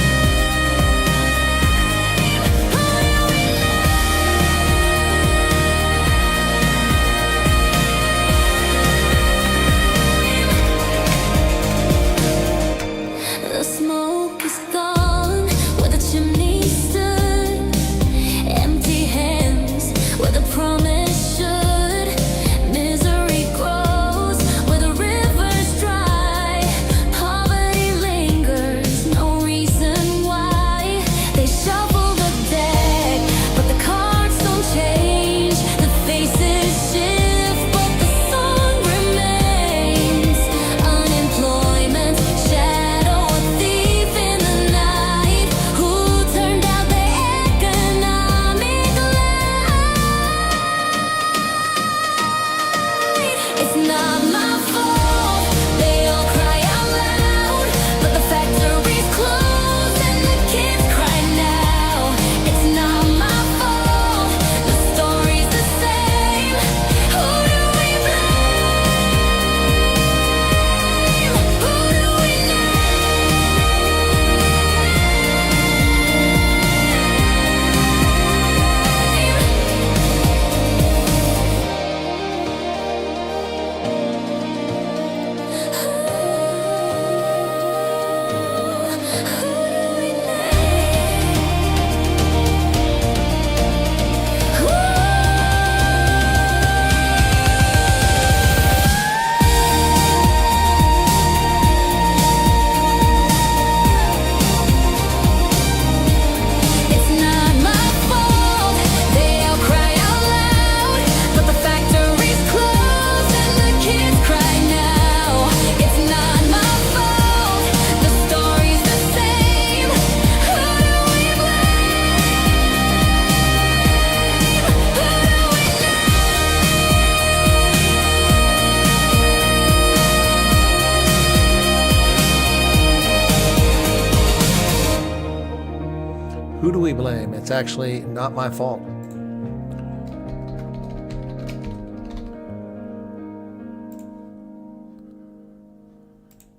time. It's actually not my fault.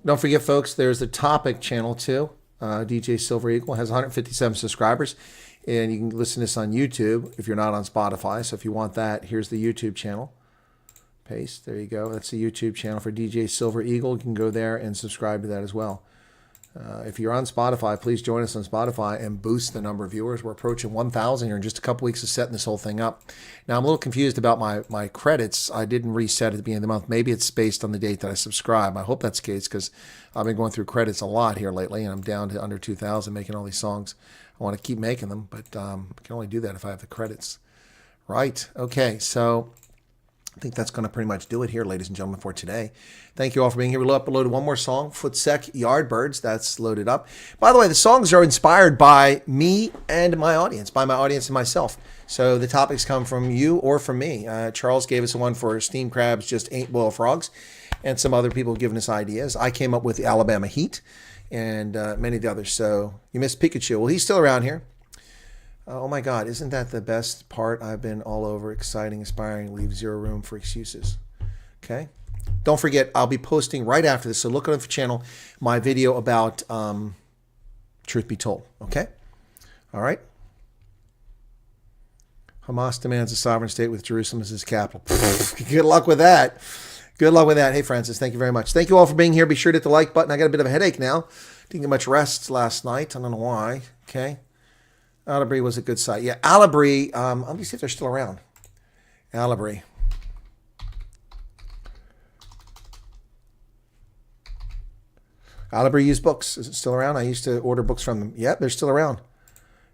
Don't forget, folks, there's the Topic channel too. DJ Silver Eagle has 157 subscribers, and you can listen to this on YouTube if you're not on Spotify. So if you want that, here's the YouTube channel. Paste. There you go. That's the YouTube channel for DJ Silver Eagle. You can go there and subscribe to that as well. If you're on Spotify, please join us on Spotify and boost the number of viewers. We're approaching 1,000 here in just a couple weeks of setting this whole thing up. Now, I'm a little confused about my credits. I didn't reset at the beginning of the month. Maybe it's based on the date that I subscribe. I hope that's the case because I've been going through credits a lot here lately, and I'm down to under 2,000 making all these songs. I want to keep making them, but I can only do that if I have the credits. Right. Okay, so I think that's going to pretty much do it here, ladies and gentlemen, for today. Thank you all for being here. We uploaded one more song, Footsec Yardbirds. That's loaded up. By the way, the songs are inspired by me and my audience, by my audience and myself. So the topics come from you or from me. Charles gave us one for steamed crabs, just ain't boiled frogs, and some other people have given us ideas. I came up with the Alabama Heat and many of the others. So you missed Pikachu. Well, he's still around here. Oh my God, isn't that the best part? I've been all over, exciting, inspiring, leave zero room for excuses. Okay? Don't forget, I'll be posting right after this, so look on the channel, my video about Truth Be Told. Okay? All right? Hamas demands a sovereign state with Jerusalem as its capital. Good luck with that. Good luck with that. Hey, Francis, thank you very much. Thank you all for being here. Be sure to hit the like button. I got a bit of a headache now. Didn't get much rest last night. I don't know why. Okay? Alabri was a good site. Yeah, Alabri. Let me see if they're still around. Alabri. Alabri used books. Is it still around? I used to order books from them. Yep, they're still around.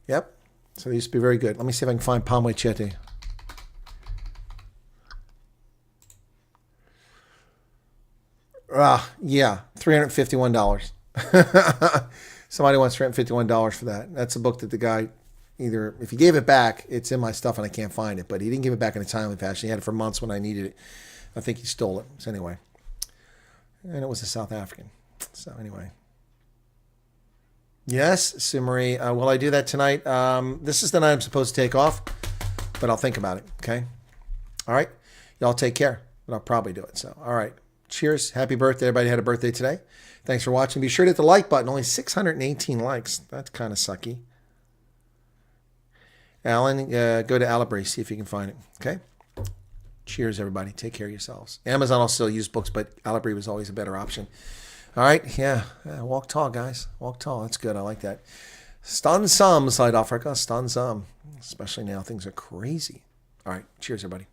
Yep. So they used to be very good. Let me see if I can find Palme Chete. Yeah, $351. Somebody wants $351 for that. That's a book that the guy either, if he gave it back, it's in my stuff and I can't find it, but he didn't give it back in a timely fashion. He had it for months when I needed it. I think he stole it. So anyway. And it was a South African. So anyway. Yes, Sue Marie. Will I do that tonight? This is the night I'm supposed to take off, but I'll think about it. Okay? All right? Y'all take care, but I'll probably do it. So, all right. Cheers. Happy birthday. Everybody had a birthday today. Thanks for watching. Be sure to hit the like button. Only 618 likes. That's kind of sucky. Alan, go to Alabri. See if you can find it. Okay? Cheers, everybody. Take care of yourselves. Amazon will still use books, but Alabri was always a better option. All right? Yeah. Walk tall, guys. Walk tall. That's good. I like that. Stun some, South Africa. Stun some. Especially now. Things are crazy. All right. Cheers, everybody.